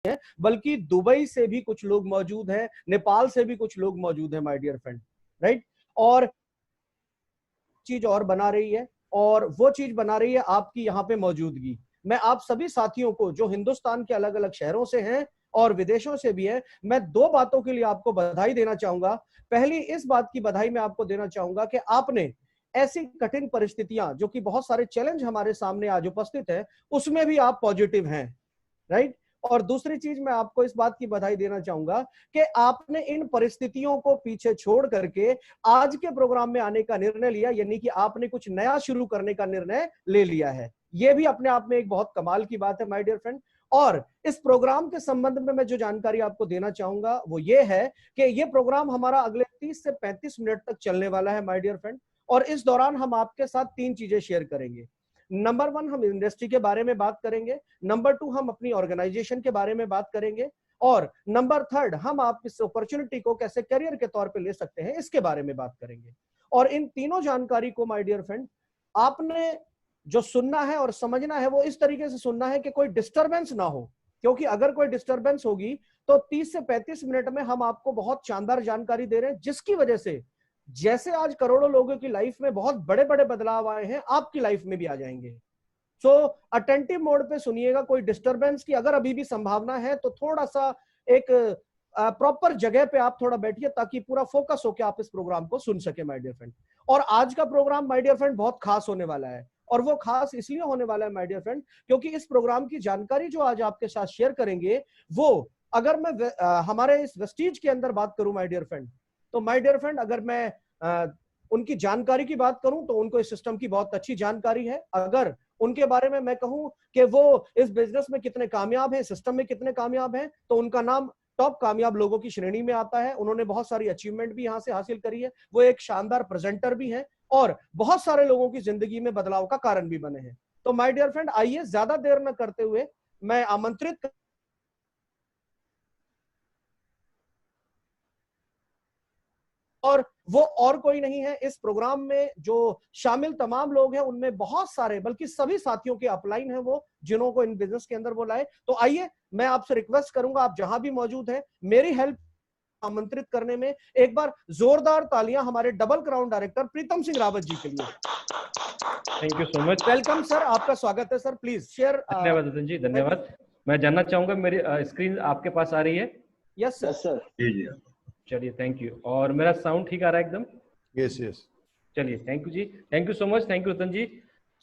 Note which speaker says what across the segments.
Speaker 1: है, बल्कि दुबई से भी कुछ लोग मौजूद हैं, नेपाल से भी कुछ लोग मौजूद हैं माय डियर फ्रेंड, राइट। और चीज और बना रही है, और वो चीज बना रही है आपकी यहाँ पे मौजूदगी। मैं आप सभी साथियों को जो हिंदुस्तान के अलग अलग शहरों से हैं और विदेशों से भी है, मैं दो बातों के लिए आपको बधाई देना चाहूंगा। पहली इस बात की बधाई मैं आपको देना चाहूंगा कि आपने ऐसी कठिन परिस्थितियां, जो कि बहुत सारे चैलेंज हमारे सामने आज उपस्थित है, उसमें भी आप पॉजिटिव हैं, राइट। और दूसरी चीज मैं आपको इस बात की बधाई देना चाहूंगा कि आपने इन परिस्थितियों को पीछे छोड़ करके आज के प्रोग्राम में आने का निर्णय लिया, यानी कि आपने कुछ नया शुरू करने का निर्णय ले लिया है। यह भी अपने आप में एक बहुत कमाल की बात है माय डियर फ्रेंड। और इस प्रोग्राम के संबंध में मैं जो जानकारी आपको देना चाहूंगा वो ये है कि यह प्रोग्राम हमारा अगले 30 से 35 मिनट तक चलने वाला है माय डियर फ्रेंड। और इस दौरान हम आपके साथ तीन चीजें शेयर करेंगे। नंबर वन, हम इंडस्ट्री के बारे में बात करेंगे। नंबर टू, हम अपनी ऑर्गेनाइजेशन के बारे में बात करेंगे। और नंबर थर्ड, हम आप इस अपॉर्चुनिटी को कैसे करियर के तौर पे ले सकते हैं, इसके बारे में बात करेंगे। और इन तीनों जानकारी को माय डियर फ्रेंड आपने जो सुनना है और समझना है वो इस तरीके से सुनना है कि कोई डिस्टरबेंस ना हो, क्योंकि अगर कोई डिस्टरबेंस होगी तो 30 से 35 मिनट में हम आपको बहुत शानदार जानकारी दे रहे हैं, जिसकी वजह से जैसे आज करोड़ों लोगों की लाइफ में बहुत बड़े बड़े बदलाव आए हैं, आपकी लाइफ में भी आ जाएंगे। सो अटेंटिव मोड पे सुनिएगा। कोई डिस्टरबेंस की अगर अभी भी संभावना है तो थोड़ा सा एक प्रॉपर जगह पे आप थोड़ा बैठिए, ताकि पूरा फोकस होकर आप इस प्रोग्राम को सुन सके माय डियर फ्रेंड। और आज का प्रोग्राम माय डियर फ्रेंड बहुत खास होने वाला है, और वो खास इसलिए होने वाला है माय डियर फ्रेंड क्योंकि इस प्रोग्राम की जानकारी जो आज आपके साथ शेयर करेंगे वो, अगर मैं हमारे इस वेस्टीज के अंदर बात करूं माय डियर फ्रेंड, तो माय डियर फ्रेंड अगर मैं उनकी जानकारी की बात करूं तो उनको इस सिस्टम की बहुत अच्छी जानकारी है। अगर उनके बारे में मैं कहूं कि वो इस बिजनेस में कितने कामयाब हैं, सिस्टम में कितने कामयाब हैं, तो उनका नाम टॉप कामयाब लोगों की श्रेणी में आता है। उन्होंने बहुत सारी अचीवमेंट भी यहां से हासिल करी है। वो एक शानदार प्रेजेंटर भी हैं और बहुत सारे लोगों की जिंदगी में बदलाव का कारण भी बने हैं। तो माय डियर फ्रेंड, आइए ज्यादा देर न करते हुए मैं आमंत्रित और वो और कोई नहीं है, इस प्रोग्राम में जो शामिल तमाम लोग हैं उनमें बहुत सारे, बल्कि सभी साथियों के अपलाइन हैं वो, जिन्हों को इन बिजनेस के अंदर वो लाए। तो आइए मैं आपसे रिक्वेस्ट करूंगा, आप जहां भी मौजूद हैं, मेरी हेल्प आमंत्रित करने में एक बार जोरदार तालियां हमारे double crown director Pritam Singh Rawat ji के लिए।
Speaker 2: Thank you so much.
Speaker 1: Welcome sir, आपका स्वागत है सर, प्लीज शेयर।
Speaker 2: धन्यवाद रतन जी, धन्यवाद। मैं जानना चाहूंगा मेरी स्क्रीन आपके पास आ रही है?
Speaker 1: Yes sir.
Speaker 3: जी जी।
Speaker 2: चलिए, थैंक यू। और मेरा साउंड ठीक आ रहा है एकदम?
Speaker 3: Yes yes.
Speaker 2: चलिए, थैंक यू जी, thank you so much, thank you Ratan ji.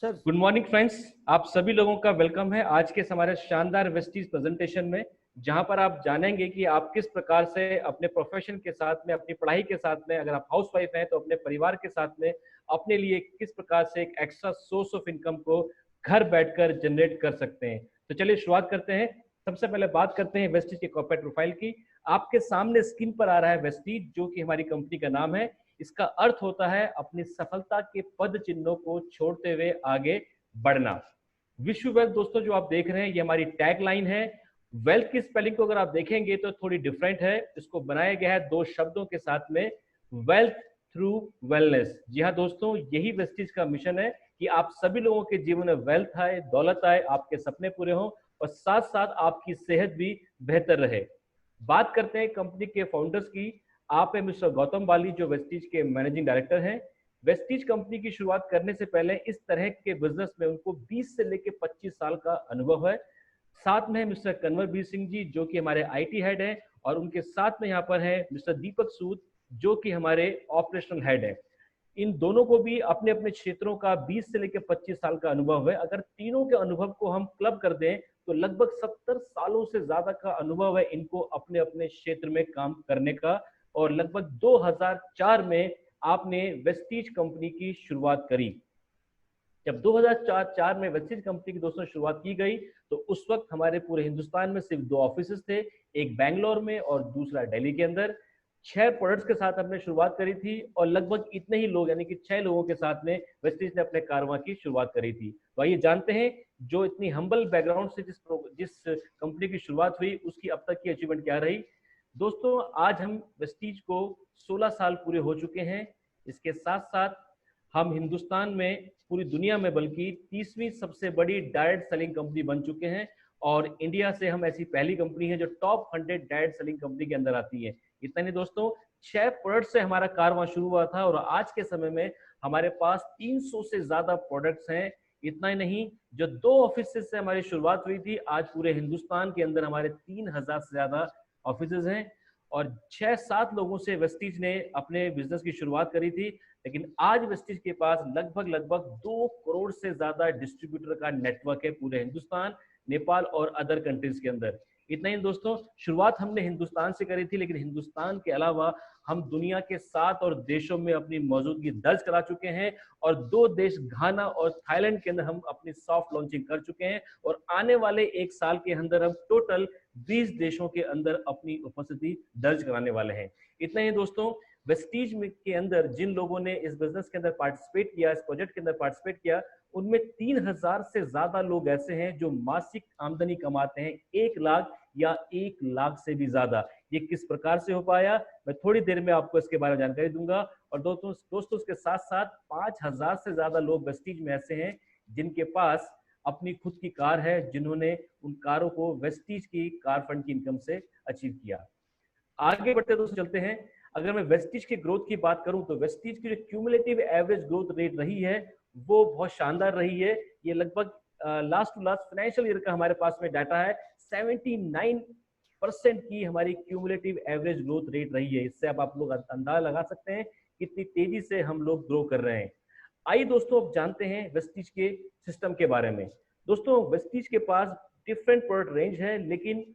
Speaker 1: Sir
Speaker 2: good morning friends, आप सभी लोगों का वेलकम है आज के हमारे शानदार वेस्टीज प्रेजेंटेशन में, जहां पर आप जानेंगे कि आप किस प्रकार से अपने प्रोफेशन के साथ में, अपनी पढ़ाई के साथ में, अगर आप हाउसवाइफ हैं तो अपने परिवार के साथ में अपने लिए किस प्रकार से एक एक्स्ट्रा सोर्स ऑफ इनकम को घर बैठकर जनरेट कर सकते हैं। तो चलिए शुरुआत करते हैं। सबसे पहले बात करते हैं वेस्टीज के कॉर्पोरेट प्रोफाइल की। आपके सामने स्क्रीन पर आ रहा है वेस्टीज, जो कि हमारी कंपनी का नाम है। इसका अर्थ होता है अपनी सफलता के पद चिन्हों को छोड़ते हुए आगे बढ़ना। विश्व वेल्थ दोस्तों जो आप देख रहे हैं, ये हमारी टैग लाइन है। वेल्थ की स्पेलिंग को अगर आप देखेंगे तो थोड़ी डिफरेंट है। इसको बनाया गया है दो शब्दों के साथ में, वेल्थ थ्रू वेलनेस। जी हाँ दोस्तों, यही वेस्टीज का मिशन है कि आप सभी लोगों के जीवन में वेल्थ आए, दौलत आए, आपके सपने पूरे हों और साथ साथ आपकी सेहत भी बेहतर रहे। बात करते हैं कंपनी के फाउंडर्स की। आप है मिस्टर गौतम बाली, जो वेस्टीज के मैनेजिंग डायरेक्टर हैं। वेस्टीज कंपनी की शुरुआत करने से पहले इस तरह के बिजनेस में उनको 20 से लेकर 25 साल का अनुभव है। साथ में है मिस्टर कन्वरबीर सिंह जी, जो कि हमारे आईटी हेड हैं, और उनके साथ में यहाँ पर है मिस्टर दीपक सूद, जो कि हमारे ऑपरेशनल हेड है। इन दोनों को भी अपने अपने क्षेत्रों का 20 से लेकर 25 साल का अनुभव है। अगर तीनों के अनुभव को हम क्लब कर दें तो लगभग 70 सालों से ज्यादा का अनुभव है इनको अपने अपने क्षेत्र में काम करने का। और लगभग 2004 में आपने वेस्टीज कंपनी की शुरुआत करी। जब 2004 में वेस्टीज कंपनी की दोस्तों शुरुआत की गई तो उस वक्त हमारे पूरे हिंदुस्तान में सिर्फ दो ऑफिसेस थे, एक बैंगलोर में और दूसरा दिल्ली के अंदर। 6 प्रोडक्ट्स के साथ हमने शुरुआत करी थी और लगभग इतने ही लोग, यानी कि 6 लोगों के साथ में वेस्टीज ने अपने कारवां की शुरुआत करी थी। तो आइए जानते हैं जो इतनी हम्बल बैकग्राउंड से जिस कंपनी की शुरुआत हुई उसकी अब तक की अचीवमेंट क्या रही। दोस्तों आज हम वेस्टीज को 16 साल पूरे हो चुके हैं। इसके साथ साथ हम हिंदुस्तान में, पूरी दुनिया में बल्कि 30वीं सबसे बड़ी डायरेक्ट सेलिंग कंपनी बन चुके हैं। और इंडिया से हम ऐसी पहली कंपनी है जो टॉप 100 डाइट सेलिंग कंपनी के अंदर आती है। इतना नहीं दोस्तों, 6 प्रोडक्ट से हमारा कारवां शुरू हुआ था और आज के समय में हमारे पास 300 से ज्यादा प्रोडक्ट्स हैं। इतना ही नहीं, जो 2 ऑफिस से हमारी शुरुआत हुई थी, आज पूरे हिंदुस्तान के अंदर हमारे 3000 से ज्यादा ऑफिस हैं और 6-7 लोगों से वेस्टीज ने अपने बिजनेस की शुरुआत करी थी। लेकिन आज वेस्टीज के पास लगभग 2 करोड़ से ज्यादा डिस्ट्रीब्यूटर का नेटवर्क है पूरे हिंदुस्तान, नेपाल और अदर कंट्रीज के अंदर। इतना ही दोस्तों, शुरुआत हमने हिंदुस्तान से करी थी, लेकिन हिंदुस्तान के अलावा हम दुनिया के 7 और देशों में अपनी मौजूदगी दर्ज करा चुके हैं और 2 देश घाना और थाईलैंड के अंदर हम अपनी सॉफ्ट लॉन्चिंग कर चुके हैं और आने वाले 1 साल के अंदर हम टोटल 20 देशों के अंदर अपनी उपस्थिति दर्ज कराने वाले हैं। इतना ही दोस्तों, वेस्टीज के अंदर जिन लोगों ने इस बिजनेस के अंदर पार्टिसिपेट किया, इस प्रोजेक्ट के अंदर पार्टिसिपेट किया, उनमें 3000 से ज्यादा लोग ऐसे हैं जो मासिक आमदनी कमाते हैं 1 लाख या 1 लाख से भी ज्यादा। ये किस प्रकार से हो पाया, मैं थोड़ी देर में आपको इसके बारे में जानकारी दूंगा। और दोस्तों इसके साथ साथ 5000 से ज्यादा लोग वेस्टीज में ऐसे हैं जिनके पास अपनी खुद की कार है, जिन्होंने उन कारों को वेस्टीज की कार फंड की इनकम से अचीव किया। आगे बढ़ते दोस्तों चलते हैं। अगर मैं वेस्टीज की ग्रोथ की बात करूं तो वेस्टीज की जो क्यूमुलेटिव एवरेज ग्रोथ रेट रही है वो बहुत शानदार रही है। ये लगभग last to last financial year का हमारे पास में डाटा है, 79% की हमारी क्यूमुलेटिव एवरेज ग्रोथ रेट रही है। इससे आप लोग अंदाजा लगा सकते हैं कितनी तेजी से हम लोग ग्रो कर रहे हैं। आइए दोस्तों अब जानते हैं वेस्टीज के सिस्टम के बारे में। दोस्तों वेस्टीज के पास डिफरेंट प्रोडक्ट रेंज है, लेकिन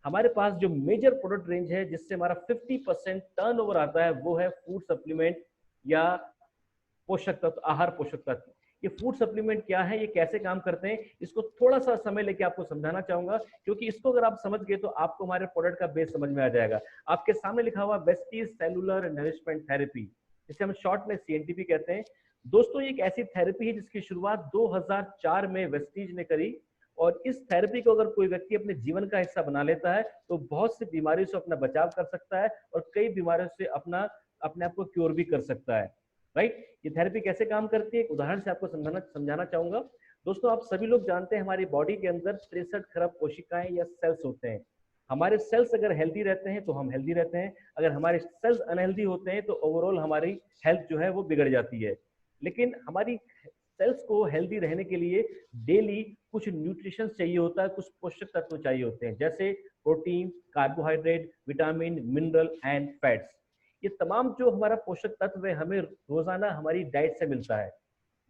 Speaker 2: हमारे पास जो मेजर प्रोडक्ट रेंज है जिससे हमारा 50% टर्नओवर आता है वो है फूड सप्लीमेंट या पोषक तत्व, आहार पोषक तत्व। ये फूड सप्लीमेंट क्या है, ये कैसे काम करते हैं, इसको थोड़ा सा समय लेके आपको समझाना चाहूंगा, क्योंकि इसको अगर आप समझ गए तो आपको हमारे प्रोडक्ट का बेस समझ में आ जाएगा। आपके सामने लिखा हुआ वेस्टीज सेलुलर नरिशमेंट थेरेपी, जिसे हम शॉर्ट में CNTP कहते हैं। दोस्तों ये एक ऐसी थेरेपी है जिसकी शुरुआत 2004 में वेस्टीज ने करी और इस थेरेपी को अगर कोई व्यक्ति अपने जीवन का हिस्सा बना लेता है तो बहुत सी बीमारियों से अपना बचाव कर सकता है और कई बीमारियों से अपने आप को क्योर भी कर सकता है। राइट, ये थेरेपी कैसे काम करती है एक उदाहरण से आपको समझाना चाहूंगा। दोस्तों आप सभी लोग जानते हैं हमारी बॉडी के अंदर 63 खरब कोशिकाएं या सेल्स होते हैं। हमारे सेल्स अगर हेल्दी रहते हैं तो हम हेल्दी रहते हैं, अगर हमारे सेल्स अनहेल्दी होते हैं तो ओवरऑल हमारी हेल्थ जो है वो बिगड़ जाती है। लेकिन हमारी सेल्स को हेल्दी रहने के लिए डेली कुछ न्यूट्रिशन चाहिए होता है, कुछ पोषक तत्व चाहिए होते हैं, जैसे protein, carbohydrate, vitamin, mineral and fats. ये तमाम जो हमारा पोषक तत्व है हमें रोजाना हमारी डाइट से मिलता है।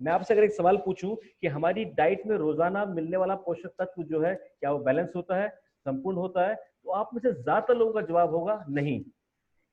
Speaker 2: मैं आपसे अगर एक सवाल पूछूं कि हमारी डाइट में रोजाना मिलने वाला पोषक तत्व जो है क्या वो बैलेंस होता है, संपूर्ण होता है, तो आप में से ज्यादातर लोगों का जवाब होगा नहीं।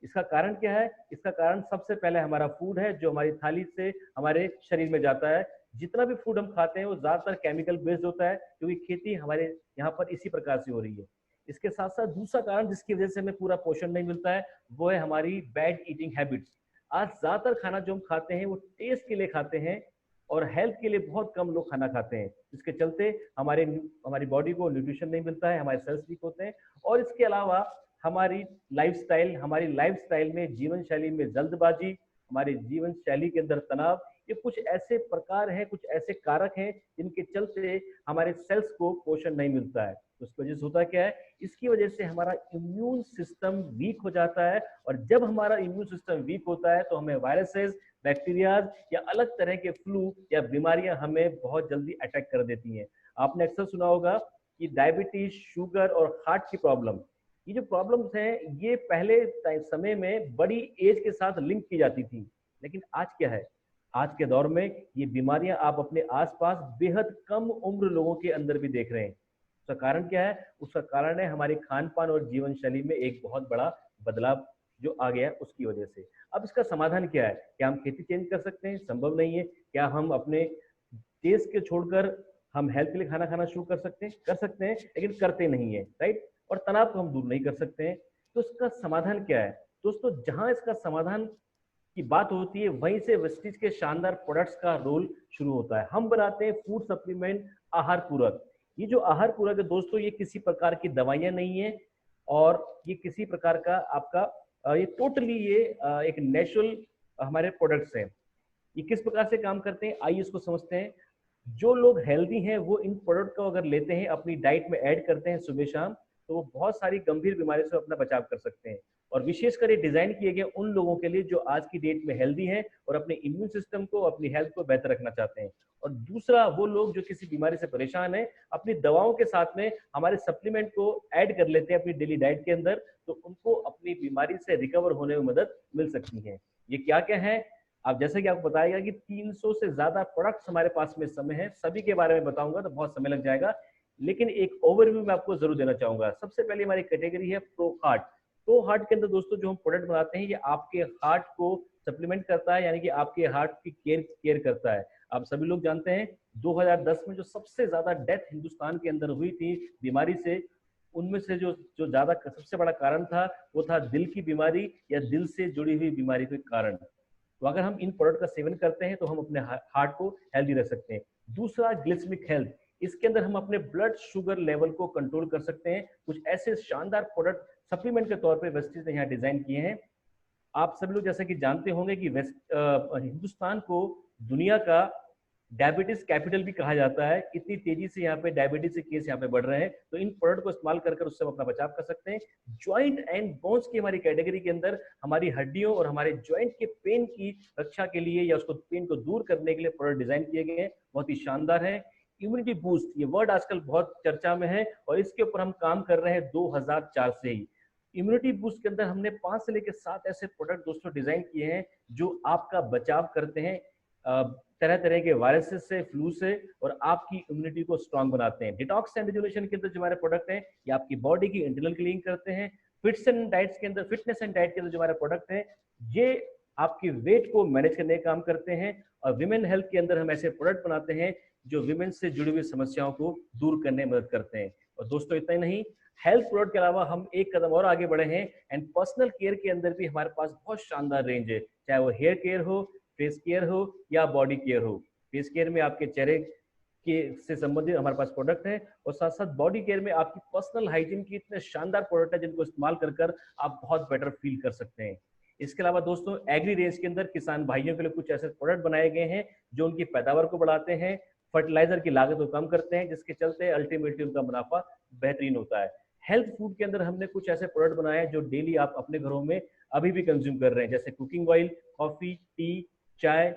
Speaker 2: इसका कारण क्या है? इसका कारण सबसे पहले हमारा फूड है जो हमारी थाली से हमारे शरीर में जाता है। जितना भी फूड हम खाते हैं वो ज्यादातर केमिकल बेस्ड होता है, क्योंकि खेती हमारे यहाँ पर इसी प्रकार से हो रही है। इसके साथ साथ दूसरा कारण जिसकी वजह से हमें पूरा पोषण नहीं मिलता है वो है हमारी बैड ईटिंग हैबिट्स। आज ज्यादातर खाना जो हम खाते हैं वो टेस्ट के लिए खाते हैं और हेल्थ के लिए बहुत कम लोग खाना खाते हैं, जिसके चलते हमारी बॉडी को न्यूट्रिशन नहीं मिलता है, हमारे सेल्स वीक होते हैं। और इसके अलावा हमारी लाइफस्टाइल में, जीवन शैली में जल्दबाजी, हमारे जीवन शैली के अंदर तनाव, ये कुछ ऐसे प्रकार हैं, कुछ ऐसे कारक हैं जिनके चलते हमारे सेल्स को पोषण नहीं मिलता है। तो उसकी वजह से होता क्या है, इसकी वजह से हमारा इम्यून सिस्टम वीक हो जाता है और जब हमारा इम्यून सिस्टम वीक होता है तो हमें वायरसेस, बैक्टीरियाज या अलग तरह के फ्लू या बीमारियां हमें बहुत जल्दी अटैक कर देती हैं। आपने अक्सर सुना होगा कि डायबिटीज, शुगर और हार्ट की प्रॉब्लम, ये जो प्रॉब्लम्स हैं ये पहले समय में बड़ी एज के साथ लिंक की जाती थी, लेकिन आज क्या है, आज के दौर में ये बीमारियां आप अपने आसपास बेहद कम उम्र लोगों के अंदर भी देख रहे हैं। उसका कारण क्या है? उसका कारण है हमारे खान पान और जीवन शैली में एक बहुत बड़ा बदलाव जो आ गया उसकी वजह से। अब इसका समाधान क्या है? क्या हम खेती चेंज कर सकते हैं? संभव नहीं है। क्या हम अपने टेस्ट के छोड़कर हम हेल्थ के लिए खाना खाना शुरू कर सकते हैं? कर सकते हैं, लेकिन करते नहीं है। राइट, और तनाव को हम दूर नहीं कर सकते हैं। तो इसका समाधान क्या है दोस्तों? जहां इसका समाधान की बात होती है वहीं से वेस्टीज के शानदार प्रोडक्ट्स का रोल शुरू होता है। हम बनाते हैं फूड सप्लीमेंट, आहार पूरक। ये जो आहार पूरक है दोस्तों, ये किसी प्रकार की दवाइयां नहीं है और ये किसी प्रकार का आपका ये टोटली ये एक नेचुरल हमारे प्रोडक्ट्स हैं। ये किस प्रकार से काम करते हैं आइए इसको समझते हैं। जो लोग हेल्दी हैं वो इन प्रोडक्ट को अगर लेते हैं, अपनी डाइट में ऐड करते हैं सुबह शाम, तो वो बहुत सारी गंभीर बीमारियों से अपना बचाव कर सकते हैं। और विशेषकर ये डिजाइन किए गए उन लोगों के लिए जो आज की डेट में हेल्दी हैं और अपने इम्यून सिस्टम को, अपनी हेल्थ को बेहतर रखना चाहते हैं। और दूसरा, वो लोग जो किसी बीमारी से परेशान है, अपनी दवाओं के साथ में हमारे सप्लीमेंट को ऐड कर लेते हैं अपनी डेली डाइट के अंदर, तो उनको अपनी बीमारी से रिकवर होने में मदद मिल सकती है। ये क्या क्या है, अब जैसे कि आपको बताया कि 300 से ज्यादा प्रोडक्ट्स हमारे पास में इस समय है, सभी के बारे में बताऊंगा तो बहुत समय लग जाएगा, लेकिन एक ओवरव्यू मैं आपको जरूर देना चाहूंगा। सबसे पहले हमारी कैटेगरी है प्रो हार्ट। प्रो हार्ट के अंदर दोस्तों जो हम प्रोडक्ट बनाते हैं, ये आपके हार्ट को सप्लीमेंट करता है, यानी कि आपके हार्ट की केयर करता है। आप सभी लोग जानते हैं 2010 में जो सबसे ज्यादा डेथ हिंदुस्तान के अंदर हुई थी बीमारी से, उनमें से जो जो ज्यादा सबसे बड़ा कारण था वो था दिल की बीमारी या दिल से जुड़ी हुई बीमारी के कारण। तो अगर हम इन प्रोडक्ट का सेवन करते हैं तो हम अपने हार्ट को हेल्दी रख सकते हैं। दूसरा, ग्लिसमिक हेल्थ। इसके अंदर हम अपने ब्लड शुगर लेवल को कंट्रोल कर सकते हैं। कुछ ऐसे शानदार प्रोडक्ट सप्लीमेंट के तौर पे वेस्टीज ने यहाँ डिजाइन किए हैं। आप सभी लोग जैसा कि जानते होंगे कि हिंदुस्तान को दुनिया का डायबिटीज कैपिटल भी कहा जाता है। इतनी तेजी से यहाँ पे डायबिटीज के केस यहाँ पे बढ़ रहे हैं, तो इन प्रोडक्ट को इस्तेमाल कर उससे हम अपना बचाव कर सकते हैं। ज्वाइंट एंड बोन्स की हमारी कैटेगरी के अंदर हमारी हड्डियों और हमारे ज्वाइंट के पेन की रक्षा के लिए या उसको पेन को दूर करने के लिए प्रोडक्ट डिजाइन किए गए हैं, बहुत ही शानदार है। इम्यूनिटी बूस्ट, ये वर्ड आजकल बहुत चर्चा में है और इसके ऊपर हम काम कर रहे हैं 2004 से ही। इम्यूनिटी बूस्ट के अंदर हमने 5 से लेकर 7 ऐसे प्रोडक्ट दोस्तों डिजाइन किए हैं जो आपका बचाव करते हैं तरह तरह के वायरसेस से, फ्लू से, और आपकी इम्यूनिटी को स्ट्रांग बनाते हैं। डिटॉक्स एंड रेजुलेशन के अंदर जो हमारे प्रोडक्ट हैं, ये आपकी बॉडी की इंटरनल क्लीनिंग करते हैं। फिटनेस एंड डाइट के अंदर जो हमारे प्रोडक्ट हैं, ये आपकी वेट को मैनेज करने का काम करते हैं। और विमेन हेल्थ के अंदर हम ऐसे प्रोडक्ट बनाते हैं जो विमेन से जुड़ी हुई समस्याओं को दूर करने में मदद करते हैं। और दोस्तों इतना ही नहीं, हेल्थ प्रोडक्ट के अलावा हम एक कदम और आगे बढ़े हैं एंड पर्सनल केयर के अंदर भी हमारे पास बहुत शानदार रेंज है, चाहे वो हेयर केयर हो, फेस केयर हो या बॉडी केयर हो। फेस केयर में आपके चेहरे के से संबंधित हमारे पास प्रोडक्ट है, और साथ साथ बॉडी केयर में आपकी पर्सनल हाइजीन की इतने शानदार प्रोडक्ट है जिनको इस्तेमाल कर आप बहुत बेटर फील कर सकते हैं। इसके अलावा दोस्तों एग्री रेंज के अंदर किसान भाइयों के लिए कुछ ऐसे प्रोडक्ट बनाए गए हैं जो उनकी पैदावार को बढ़ाते हैं, फर्टिलाइजर की लागत को कम करते हैं, जिसके चलते अल्टीमेटली उनका मुनाफा बेहतरीन होता है। हेल्थ फूड के अंदर हमने कुछ ऐसे प्रोडक्ट बनाए हैं जो डेली आप अपने घरों में अभी भी कंज्यूम कर रहे हैं, जैसे कुकिंग ऑयल, कॉफी, टी, चाय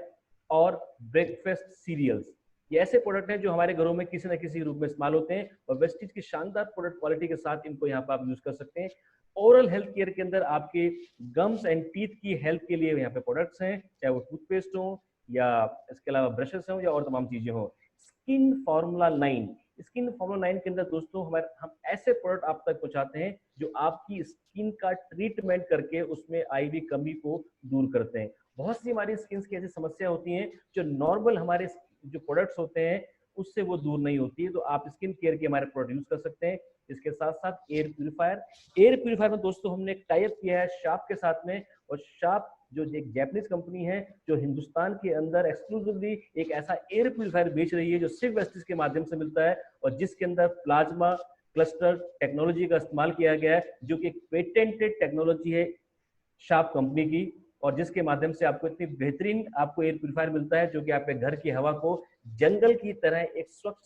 Speaker 2: और ब्रेकफास्ट सीरियल्स। ये ऐसे प्रोडक्ट हैं जो हमारे घरों में किसी न किसी रूप में इस्तेमाल होते हैं, और वेस्टीज की शानदार प्रोडक्ट क्वालिटी के साथ इनको यहाँ पर आप यूज कर सकते हैं। ओरल हेल्थ केयर के अंदर आपके गम्स एंड टीथ की हेल्थ के लिए यहाँ पे प्रोडक्ट्स हैं, चाहे वो टूथपेस्ट हो या इसके अलावा ब्रशेस हो या और तमाम चीजें हो। स्किन फॉर्मूला 9, स्किन फॉर्मूला 9 के अंदर दोस्तों हम ऐसे प्रोडक्ट आप तक पहुंचाते हैं जो आपकी स्किन का ट्रीटमेंट करके उसमें आई हुई कमी को दूर करते हैं। बहुत सी हमारी स्किन की ऐसी समस्या होती हैं जो नॉर्मल हमारे जो प्रोडक्ट्स होते हैं उससे वो दूर नहीं होती है, तो आप स्किन केयर के हमारे प्रोडक्ट यूज कर सकते हैं। इसके साथ साथ एयर प्यूरिफायर में दोस्तों हमने एक टाई अप किया है शार्प के साथ में, और शार्प जो एक जापानीज कंपनी है जो हिंदुस्तान के अंदर एक्सक्लूसिवली एक ऐसा एयर प्यूरिफायर बेच रही है जो सिर्फ वेस्टीज के माध्यम से मिलता है, और जिसके अंदर प्लाज्मा क्लस्टर टेक्नोलॉजी का इस्तेमाल किया गया है, जो कि एक पेटेंटेड टेक्नोलॉजी है शार्प कंपनी की, और जिसके माध्यम से आपको इतनी बेहतरीन आपको एयर प्यूरिफायर मिलता है जो कि आपके घर की हवा को जंगल की तरह एक स्वच्छ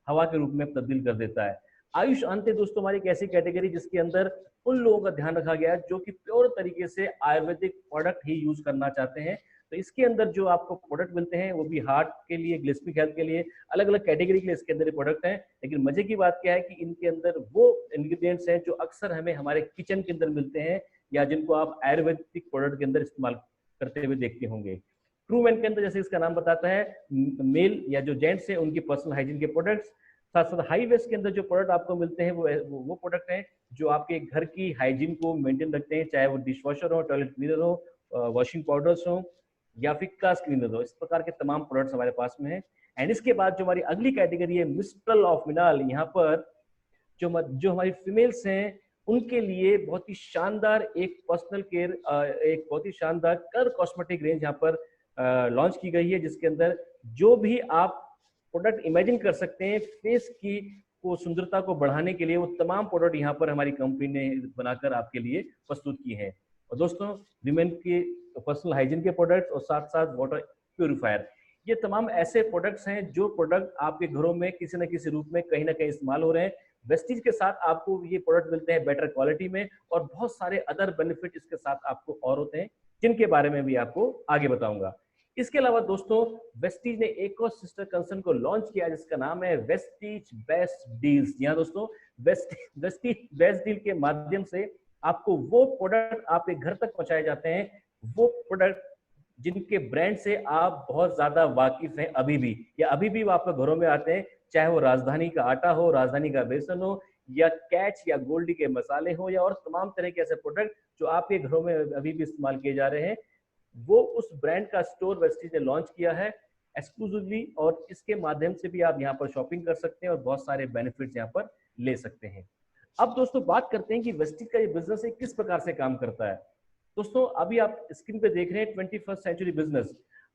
Speaker 2: हवा के रूप में तब्दील कर देता है। आयुष अंत दोस्तों हमारी एक ऐसी कैटेगरी जिसके अंदर उन लोगों का ध्यान रखा गया है जो कि प्योर तरीके से आयुर्वेदिक प्रोडक्ट ही यूज करना चाहते हैं। तो इसके अंदर जो आपको प्रोडक्ट मिलते हैं वो भी हार्ट के लिए, ग्लिसमिक हेल्थ के लिए, अलग अलग कैटेगरी के लिए इसके अंदर प्रोडक्ट हैं। लेकिन मजे की बात क्या है कि इनके अंदर वो इंग्रेडिएंट्स हैं जो अक्सर हमें हमारे किचन के अंदर मिलते हैं या जिनको आप आयुर्वेदिक प्रोडक्ट के अंदर इस्तेमाल करते हुए देखते होंगे। ट्रूमैन के अंदर जैसे इसका नाम बताता है, मेल या जो जेंट्स हैं उनकी पर्सनल हाइजीन के प्रोडक्ट्स। साथ साथ हाई वेस्ट के अंदर जो प्रोडक्ट आपको मिलते हैं वो प्रोडक्ट हैं जो आपके घर की हाइजीन को मेंटेन रखते हैं, चाहे वो डिश वॉशर हो, टॉयलेट क्लीनर हो, वॉशिंग पाउडर्स हो या फिर कास्ट क्लीनर हो। इस प्रकार के तमाम प्रोडक्ट्स हमारे पास में है। एंड इसके बाद जो हमारी अगली कैटेगरी है मिस्ट्रल ऑफ मिनाल, यहाँ पर जो हमारी फीमेल्स हैं उनके लिए बहुत ही शानदार एक पर्सनल केयर, एक बहुत ही शानदार कर कॉस्मेटिक रेंज यहाँ पर लॉन्च की गई है, जिसके अंदर जो भी आप प्रोडक्ट इमेजिन कर सकते हैं फेस की को सुंदरता को बढ़ाने के लिए, वो तमाम प्रोडक्ट यहाँ पर हमारी कंपनी ने बनाकर आपके लिए प्रस्तुत किए हैं। और दोस्तों विमेन के पर्सनल हाइजीन के प्रोडक्ट्स और साथ साथ वाटर प्यूरिफायर, ये तमाम ऐसे प्रोडक्ट्स हैं जो प्रोडक्ट आपके घरों में किसी न किसी रूप में कहीं ना कहीं इस्तेमाल हो रहे हैं। वेस्टीज के साथ आपको ये प्रोडक्ट मिलते हैं बेटर क्वालिटी में, और बहुत सारे अदर बेनिफिट इसके साथ आपको और होते हैं, जिनके बारे में भी आपको आगे बताऊंगा। इसके अलावा दोस्तों, वेस्टीज ने एक और सिस्टर कंसर्न को लॉन्च किया जिसका नाम है वेस्टीज बेस्ट डील्स। जी हाँ दोस्तों, वेस्टीज बेस्ट डील के माध्यम से आपको वो प्रोडक्ट आपके घर तक पहुंचाए जाते हैं, वो प्रोडक्ट जिनके ब्रांड से आप बहुत ज्यादा वाकिफ हैं अभी भी, या अभी भी वो आपके घरों में आते हैं, चाहे वो राजधानी का आटा हो, राजधानी का बेसन हो, या कैच या गोल्डी के मसाले हो, या और तमाम तरह के ऐसे प्रोडक्ट जो आपके घरों में अभी भी इस्तेमाल किए जा रहे हैं, वो उस ब्रांड का स्टोर वेस्टीज ने लॉन्च किया है एक्सक्लूसिवली, और इसके माध्यम से भी आप यहाँ पर शॉपिंग कर सकते हैं और बहुत सारे बेनिफिट्स यहाँ पर ले सकते हैं। अब दोस्तों बात करते हैं कि वेस्टीज का ये बिजनेस है किस प्रकार से काम करता है। दोस्तों अभी आप स्क्रीन पे देख रहे हैं 21st century business,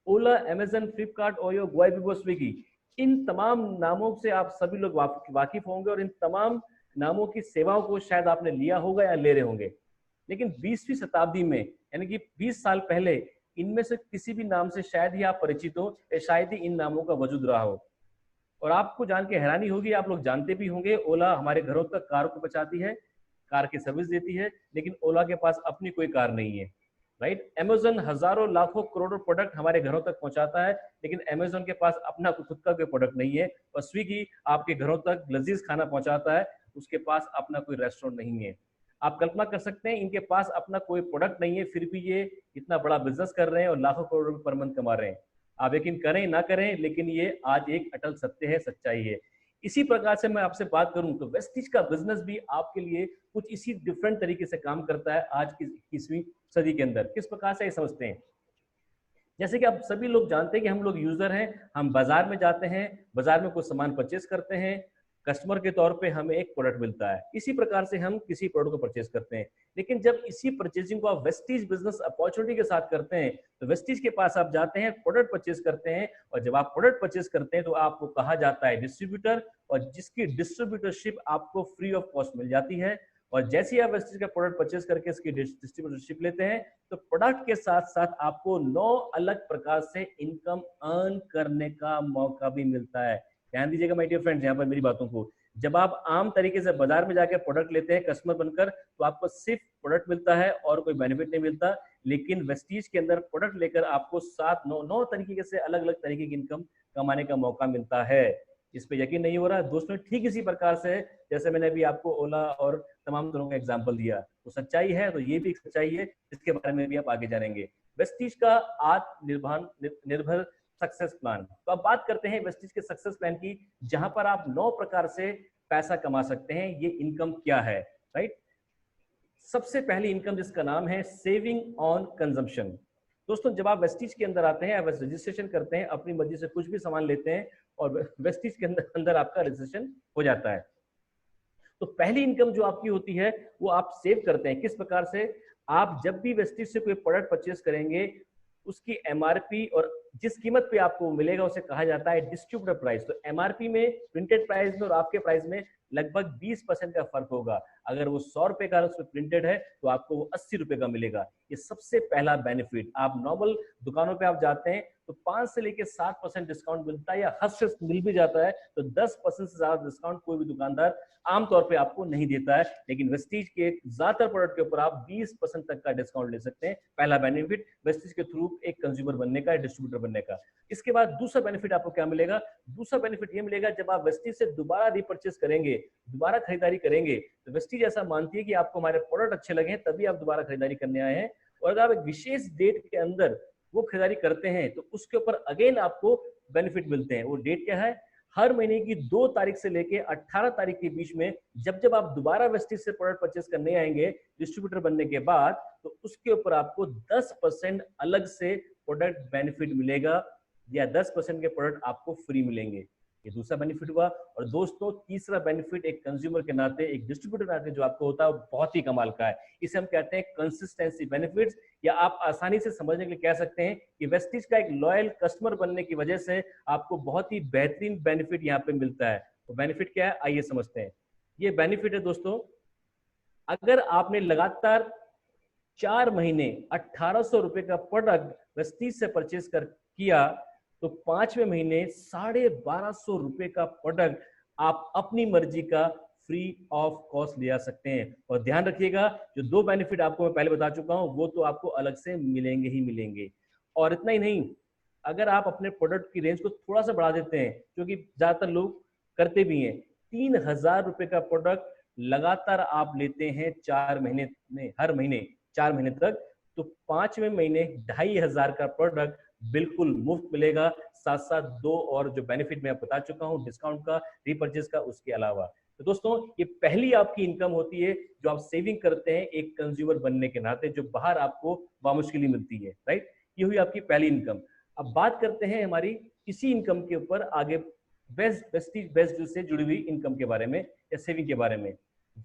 Speaker 2: Ola, Amazon, Flipkart, OYO, Goibibo, Swiggy, इन तमाम नामों से आप सभी लोग वाकिफ होंगे और इन तमाम नामों की सेवाओं को शायद आपने लिया होगा या ले रहे होंगे। लेकिन 20वीं शताब्दी में, यानी कि 20 साल पहले, इनमें से किसी भी नाम से शायद ही आप परिचित हो, या शायद ही इन नामों का वजूद रहा हो। और आपको जान के हैरानी होगी, आप लोग जानते भी होंगे, ओला हमारे घरों तक कार को पहुंचाती है, कार की सर्विस देती है, लेकिन ओला के पास अपनी कोई कार नहीं है, राइट। अमेजन हजारों लाखों करोड़ों प्रोडक्ट हमारे घरों तक पहुंचाता है, लेकिन अमेजन के पास अपना खुद का कोई प्रोडक्ट नहीं है। और स्विगी आपके घरों तक लजीज खाना पहुंचाता है, उसके पास अपना कोई रेस्टोरेंट नहीं है। आप कल्पना कर सकते हैं, इनके पास अपना कोई प्रोडक्ट नहीं है, फिर भी ये इतना बड़ा बिजनेस कर रहे हैं और लाखों करोड़ रुपए पर मंथ कमा रहे हैं। आप यकीन करें ना करें, लेकिन ये आज एक अटल सत्य है, सच्चाई है। इसी प्रकार से मैं आपसे बात करूं तो वेस्टीज का बिजनेस भी आपके लिए कुछ इसी डिफरेंट तरीके से काम करता है आज की 21वीं सदी के अंदर। किस प्रकार से ये समझते हैं, जैसे कि आप सभी लोग जानते हैं कि हम लोग यूजर हैं, हम बाजार में जाते हैं, बाजार में कुछ सामान परचेस करते हैं, कस्टमर के तौर पे हमें एक प्रोडक्ट मिलता है, इसी प्रकार से हम किसी प्रोडक्ट को परचेस करते हैं। लेकिन जब इसी परचेसिंग को आप वेस्टीज बिजनेस अपॉर्चुनिटी के साथ करते हैं, तो वेस्टीज के पास आप जाते हैं, प्रोडक्ट परचेस करते हैं, और जब आप प्रोडक्ट परचेस करते हैं तो आपको कहा जाता है डिस्ट्रीब्यूटर, और जिसकी डिस्ट्रीब्यूटरशिप आपको फ्री ऑफ कॉस्ट मिल जाती है। और जैसे ही आप वेस्टीज का प्रोडक्ट परचेस करके इसकी डिस्ट्रीब्यूटरशिप लेते हैं, तो प्रोडक्ट के साथ साथ आपको 9 अलग प्रकार से इनकम अर्न करने का मौका भी मिलता है। ध्यान दीजिएगा माय डियर फ्रेंड्स यहाँ पर मेरी बातों को। जब आप आम तरीके से बाजार में जाकर प्रोडक्ट लेते हैं कस्टमर बनकर, तो आपको सिर्फ प्रोडक्ट मिलता है और कोई बेनिफिट नहीं मिलता। लेकिन वेस्टीज के अंदर प्रोडक्ट लेकर आपको 7-9 तरीके से अलग अलग तरीके की इनकम कमाने का मौका मिलता है। इस पे यकीन नहीं हो रहा दोस्तों, ठीक इसी प्रकार से जैसे मैंने अभी आपको ओला और तमाम तरह का एग्जांपल दिया, तो सच्चाई है, तो ये भी एक सच्चाई है, इसके बारे में भी आप आगे जानेंगे। वेस्टीज का आत्मनिर्भर सक्सेस प्लान। तो अब बात करते हैं वेस्टीज के सक्सेस प्लान की, जहां पर आप 9 प्रकार से पैसा कमा सकते हैं। ये इनकम क्या है, राइट। सबसे पहली इनकम जिसका नाम है सेविंग ऑन कंजम्पशन। दोस्तों जब आप वेस्टीज के अंदर आते हैं, आप रजिस्ट्रेशन करते हैं, अपनी मर्जी से कुछ भी सामान लेते हैं और वेस्टीज के अंदर आपका रजिस्ट्रेशन हो जाता है, तो पहली इनकम जो आपकी होती है वो आप सेव करते हैं। किस प्रकार से, आप जब भी वेस्टीज से कोई प्रोडक्ट परचेस करेंगे, उसकी एमआरपी और जिस कीमत पे आपको मिलेगा उसे कहा जाता है डिस्ट्रीब्यूटर प्राइस। तो एमआरपी में, प्रिंटेड प्राइस में और आपके प्राइस में लगभग 20% का फर्क होगा। अगर वो 100 रुपए का उसमें प्रिंटेड है तो आपको वो 80 रुपए का मिलेगा। ये सबसे पहला बेनिफिट। आप नॉर्मल दुकानों पे आप जाते हैं तो 5 से लेकर 7% डिस्काउंट मिलता है, या हद से मिल भी जाता है तो 10% से ज्यादा डिस्काउंट कोई भी दुकानदार आमतौर पे आपको नहीं देता है। लेकिन वेस्टीज के ज्यादातर प्रोडक्ट के ऊपर आप 20% तक का डिस्काउंट ले सकते हैं। पहला बेनिफिट वेस्टीज के थ्रू एक कंज्यूमर बनने का, डिस्ट्रीब्यूटर बनने का। इसके बाद दूसरा बेनिफिट आपको क्या मिलेगा, दूसरा बेनिफिट ये मिलेगा, जब आप वेस्टीज से दोबारा रीपर्चेस करेंगे, दोबारा खरीदारी करेंगे, तो वेस्टीज ऐसा मानती है कि आपको हमारे प्रोडक्ट अच्छे लगे तभी आप दोबारा खरीदारी करने आए हैं, और अगर आप एक विशेष डेट के अंदर वो खरीदारी करते हैं तो उसके ऊपर अगेन आपको बेनिफिट मिलते हैं। वो डेट क्या है, हर महीने की 2 तारीख से लेके 18 तारीख के बीच में जब आप दोबारा वेस्टीज से प्रोडक्ट परचेस करने आएंगे डिस्ट्रीब्यूटर बनने के बाद, तो उसके ऊपर आपको 10% अलग से प्रोडक्ट बेनिफिट मिलेगा, या 10% के प्रोडक्ट आपको फ्री मिलेंगे। ये दूसरा बेनिफिट हुआ। और दोस्तों तीसरा बेनिफिट एक कंज्यूमर के नाते, एक डिस्ट्रीब्यूटर के नाते जो आपको होता है वो बहुत ही कमाल का है। इसे हम कहते हैं कंसिस्टेंसी बेनिफिट्स, या आप आसानी से समझने के लिए कह सकते हैं कि वेस्टीज का एक लॉयल कस्टमर बनने की वजह से आपको बहुत ही बेहतरीन बेनिफिट यहाँ पे मिलता है। तो बेनिफिट क्या है, आइए समझते हैं। ये बेनिफिट है दोस्तों, अगर आपने लगातार 4 महीने 1800 रुपए का प्रोडक्ट वेस्टीज से परचेज किया, तो 5वें महीने 1250 रुपए का प्रोडक्ट आप अपनी मर्जी का फ्री ऑफ कॉस्ट ले आ सकते हैं। और ध्यान रखिएगा, जो 2 बेनिफिट आपको मैं पहले बता चुका हूं वो तो आपको अलग से मिलेंगे ही मिलेंगे। और इतना ही नहीं, अगर आप अपने प्रोडक्ट की रेंज को थोड़ा सा बढ़ा देते हैं, क्योंकि ज्यादातर लोग करते भी हैं, 3000 रुपए का प्रोडक्ट लगातार आप लेते हैं 4 महीने में, हर महीने 4 महीने तक, तो 5वें महीने 2500 का प्रोडक्ट बिल्कुल मुफ्त मिलेगा, साथ साथ 2 और जो बेनिफिट मैं बता चुका हूं, डिस्काउंट का, रीपर्चेज का, उसके अलावा। तो दोस्तों, ये पहली आपकी इनकम होती है जो आप सेविंग करते हैं एक कंज्यूमर बनने के नाते, जो बाहर आपको बामुश्किल मिलती है, राइट। ये हुई आपकी पहली इनकम। अब बात करते हैं हमारी इसी इनकम के ऊपर आगे वेस्टीज से जुड़ी हुई इनकम के बारे में या सेविंग के बारे में।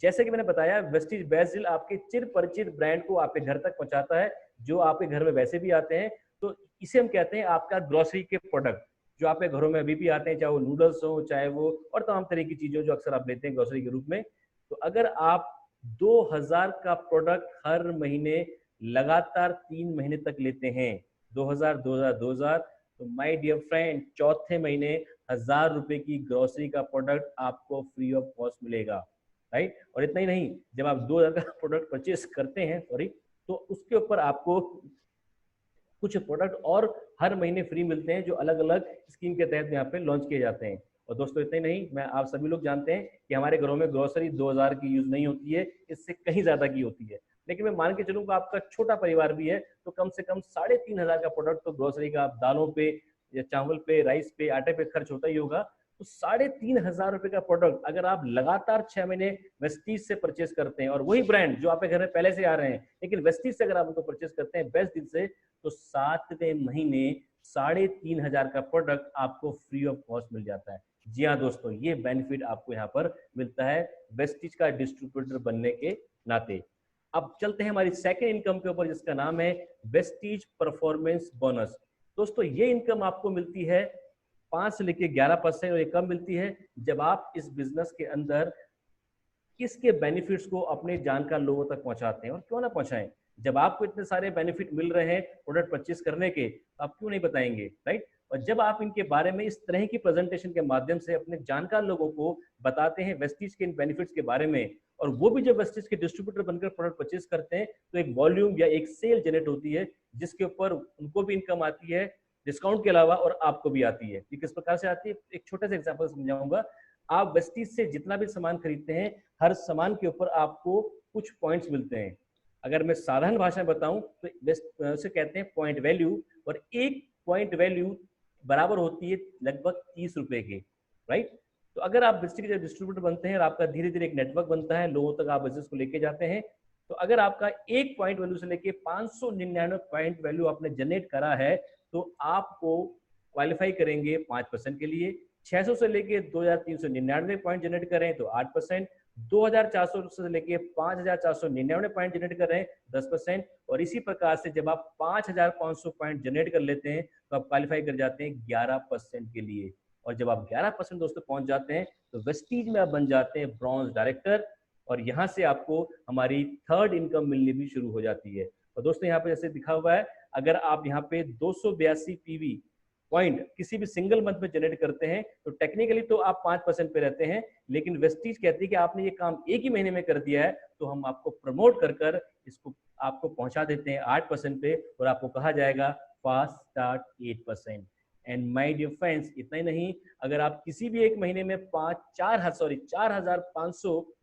Speaker 2: जैसे कि मैंने बताया, वेस्टीज बेस्ट डील आपके चिर परिचित ब्रांड को आपके घर तक पहुंचाता है, जो आपके घर में वैसे भी आते हैं। तो इसे हम कहते हैं आपका ग्रोसरी के प्रोडक्ट, जो आपके घरों में अभी भी आते हैं, चाहे वो नूडल्स हो, चाहे वो और तमाम तरह की चीजें जो अक्सर आप लेते हैं ग्रोसरी के रूप में। तो अगर आप 2000 का प्रोडक्ट हर महीने लगातार 3 महीने तक लेते हैं, 2000 2000 2000, तो माय डियर फ्रेंड, चौथे महीने 1000 रुपए की ग्रोसरी का प्रोडक्ट आपको फ्री ऑफ कॉस्ट मिलेगा, राइट। और इतना ही नहीं, जब आप 2000 का प्रोडक्ट परचेस करते हैं, सॉरी, तो उसके ऊपर आपको कुछ प्रोडक्ट और हर महीने फ्री मिलते हैं, जो अलग अलग स्कीम के तहत यहाँ पे लॉन्च किए जाते हैं। और दोस्तों, इतना ही नहीं, मैं आप सभी लोग जानते हैं कि हमारे घरों में ग्रोसरी 2000 की यूज नहीं होती है, इससे कहीं ज्यादा की होती है। लेकिन मैं मान के चलूंगा आपका छोटा परिवार भी है, तो कम से कम 3500 का प्रोडक्ट तो ग्रोसरी का दालों पे या चावल पे, राइस पे, आटे पे खर्च होता ही होगा। तो 3500 रुपए का प्रोडक्ट अगर आप लगातार 6 महीने वेस्टीज से परचेस करते हैं, और वही ब्रांड जो आपके घर में पहले से आ रहे हैं, लेकिन वेस्टीज से अगर आप उनको परचेस करते हैं बेस्ट डील से, तो 7वें महीने 3500 का प्रोडक्ट आपको फ्री ऑफ कॉस्ट मिल जाता है। जी हाँ दोस्तों, ये बेनिफिट आपको यहाँ पर मिलता है वेस्टीज का डिस्ट्रीब्यूटर बनने के नाते। अब चलते हैं हमारी सेकेंड इनकम के ऊपर, जिसका नाम है वेस्टीज परफॉर्मेंस बोनस। दोस्तों, ये इनकम आपको मिलती है 5 से लेकर 11%, और ये कब मिलती है? जब आप इस बिजनेस के अंदर इसके बेनिफिट्स को अपने जानकार लोगों तक पहुंचाते हैं। और क्यों ना पहुंचाएं, जब आपको इतने सारे बेनिफिट मिल रहे हैं प्रोडक्ट परचेस करने के, आप क्यों नहीं बताएंगे, राइट। और जब आप इनके बारे में इस तरह की प्रेजेंटेशन के माध्यम से अपने जानकार लोगों को बताते हैं वेस्टीज के इन बेनिफिट्स के बारे में, और वो भी जब वेस्टीज के डिस्ट्रीब्यूटर बनकर प्रोडक्ट परचेस करते हैं, तो एक वॉल्यूम या एक सेल जनरेट होती है, जिसके ऊपर उनको भी इनकम आती है डिस्काउंट के अलावा, और आपको भी आती है। ये किस प्रकार से आती है, एक छोटे से एग्जांपल समझाऊंगा। आप वेस्टीज से जितना भी सामान खरीदते हैं, हर सामान के ऊपर आपको कुछ पॉइंट्स मिलते हैं। अगर मैं साधारण भाषा में बताऊं तो उसे कहते हैं पॉइंट वैल्यू, और एक पॉइंट वैल्यू बराबर होती है लगभग 30 रुपए के, राइट। तो अगर आप वेस्टीज के डिस्ट्रीब्यूटर बनते हैं और आपका धीरे धीरे एक नेटवर्क बनता है, लोगों तक आप बिजनेस को लेके जाते हैं, तो अगर आपका एक पॉइंट वैल्यू से लेके 599 पॉइंट वैल्यू आपने जनरेट करा है, तो आपको क्वालिफाई करेंगे 5% के लिए। 600 से लेके 2399 पॉइंट जनरेट करें तो 8%, 2400 से लेके 5499 पॉइंट जनरेट कर रहे हैं 10%, और इसी प्रकार से जब आप 5500 पॉइंट जनरेट कर लेते हैं, तो आप क्वालिफाई कर जाते हैं 11% के लिए। और जब आप 11% दोस्तों पहुंच जाते हैं, तो वेस्टीज में आप बन जाते हैं ब्रॉन्ज डायरेक्टर, और यहाँ से आपको हमारी थर्ड इनकम मिलनी भी शुरू हो जाती है। और दोस्तों, यहाँ पे जैसे दिखा हुआ है, अगर आप यहाँ पे 282 पीवी पॉइंट किसी भी सिंगल मंथ में जनरेट करते हैं, तो टेक्निकली तो आप 5% पे रहते हैं, लेकिन वेस्टीज कहती है कि आपने ये काम एक ही महीने में कर दिया है, तो हम आपको प्रमोट कर कर इसको आपको पहुंचा देते हैं 8% पे, और आपको कहा जाएगा fast start 8%। And my dear friends, इतना ही नहीं, अगर आप किसी भी एक महीने में 4500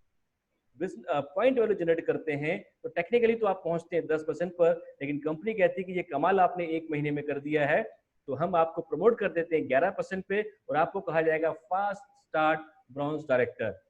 Speaker 2: पॉइंट वैल्यू जनरेट करते हैं, तो टेक्निकली तो आप पहुंचते हैं 10% पर, लेकिन कंपनी कहती है कि ये कमाल आपने एक महीने में कर दिया है, तो हम आपको प्रमोट कर देते हैं 11% पे, और आपको कहा जाएगा फास्ट स्टार्ट ब्रॉन्ज डायरेक्टर।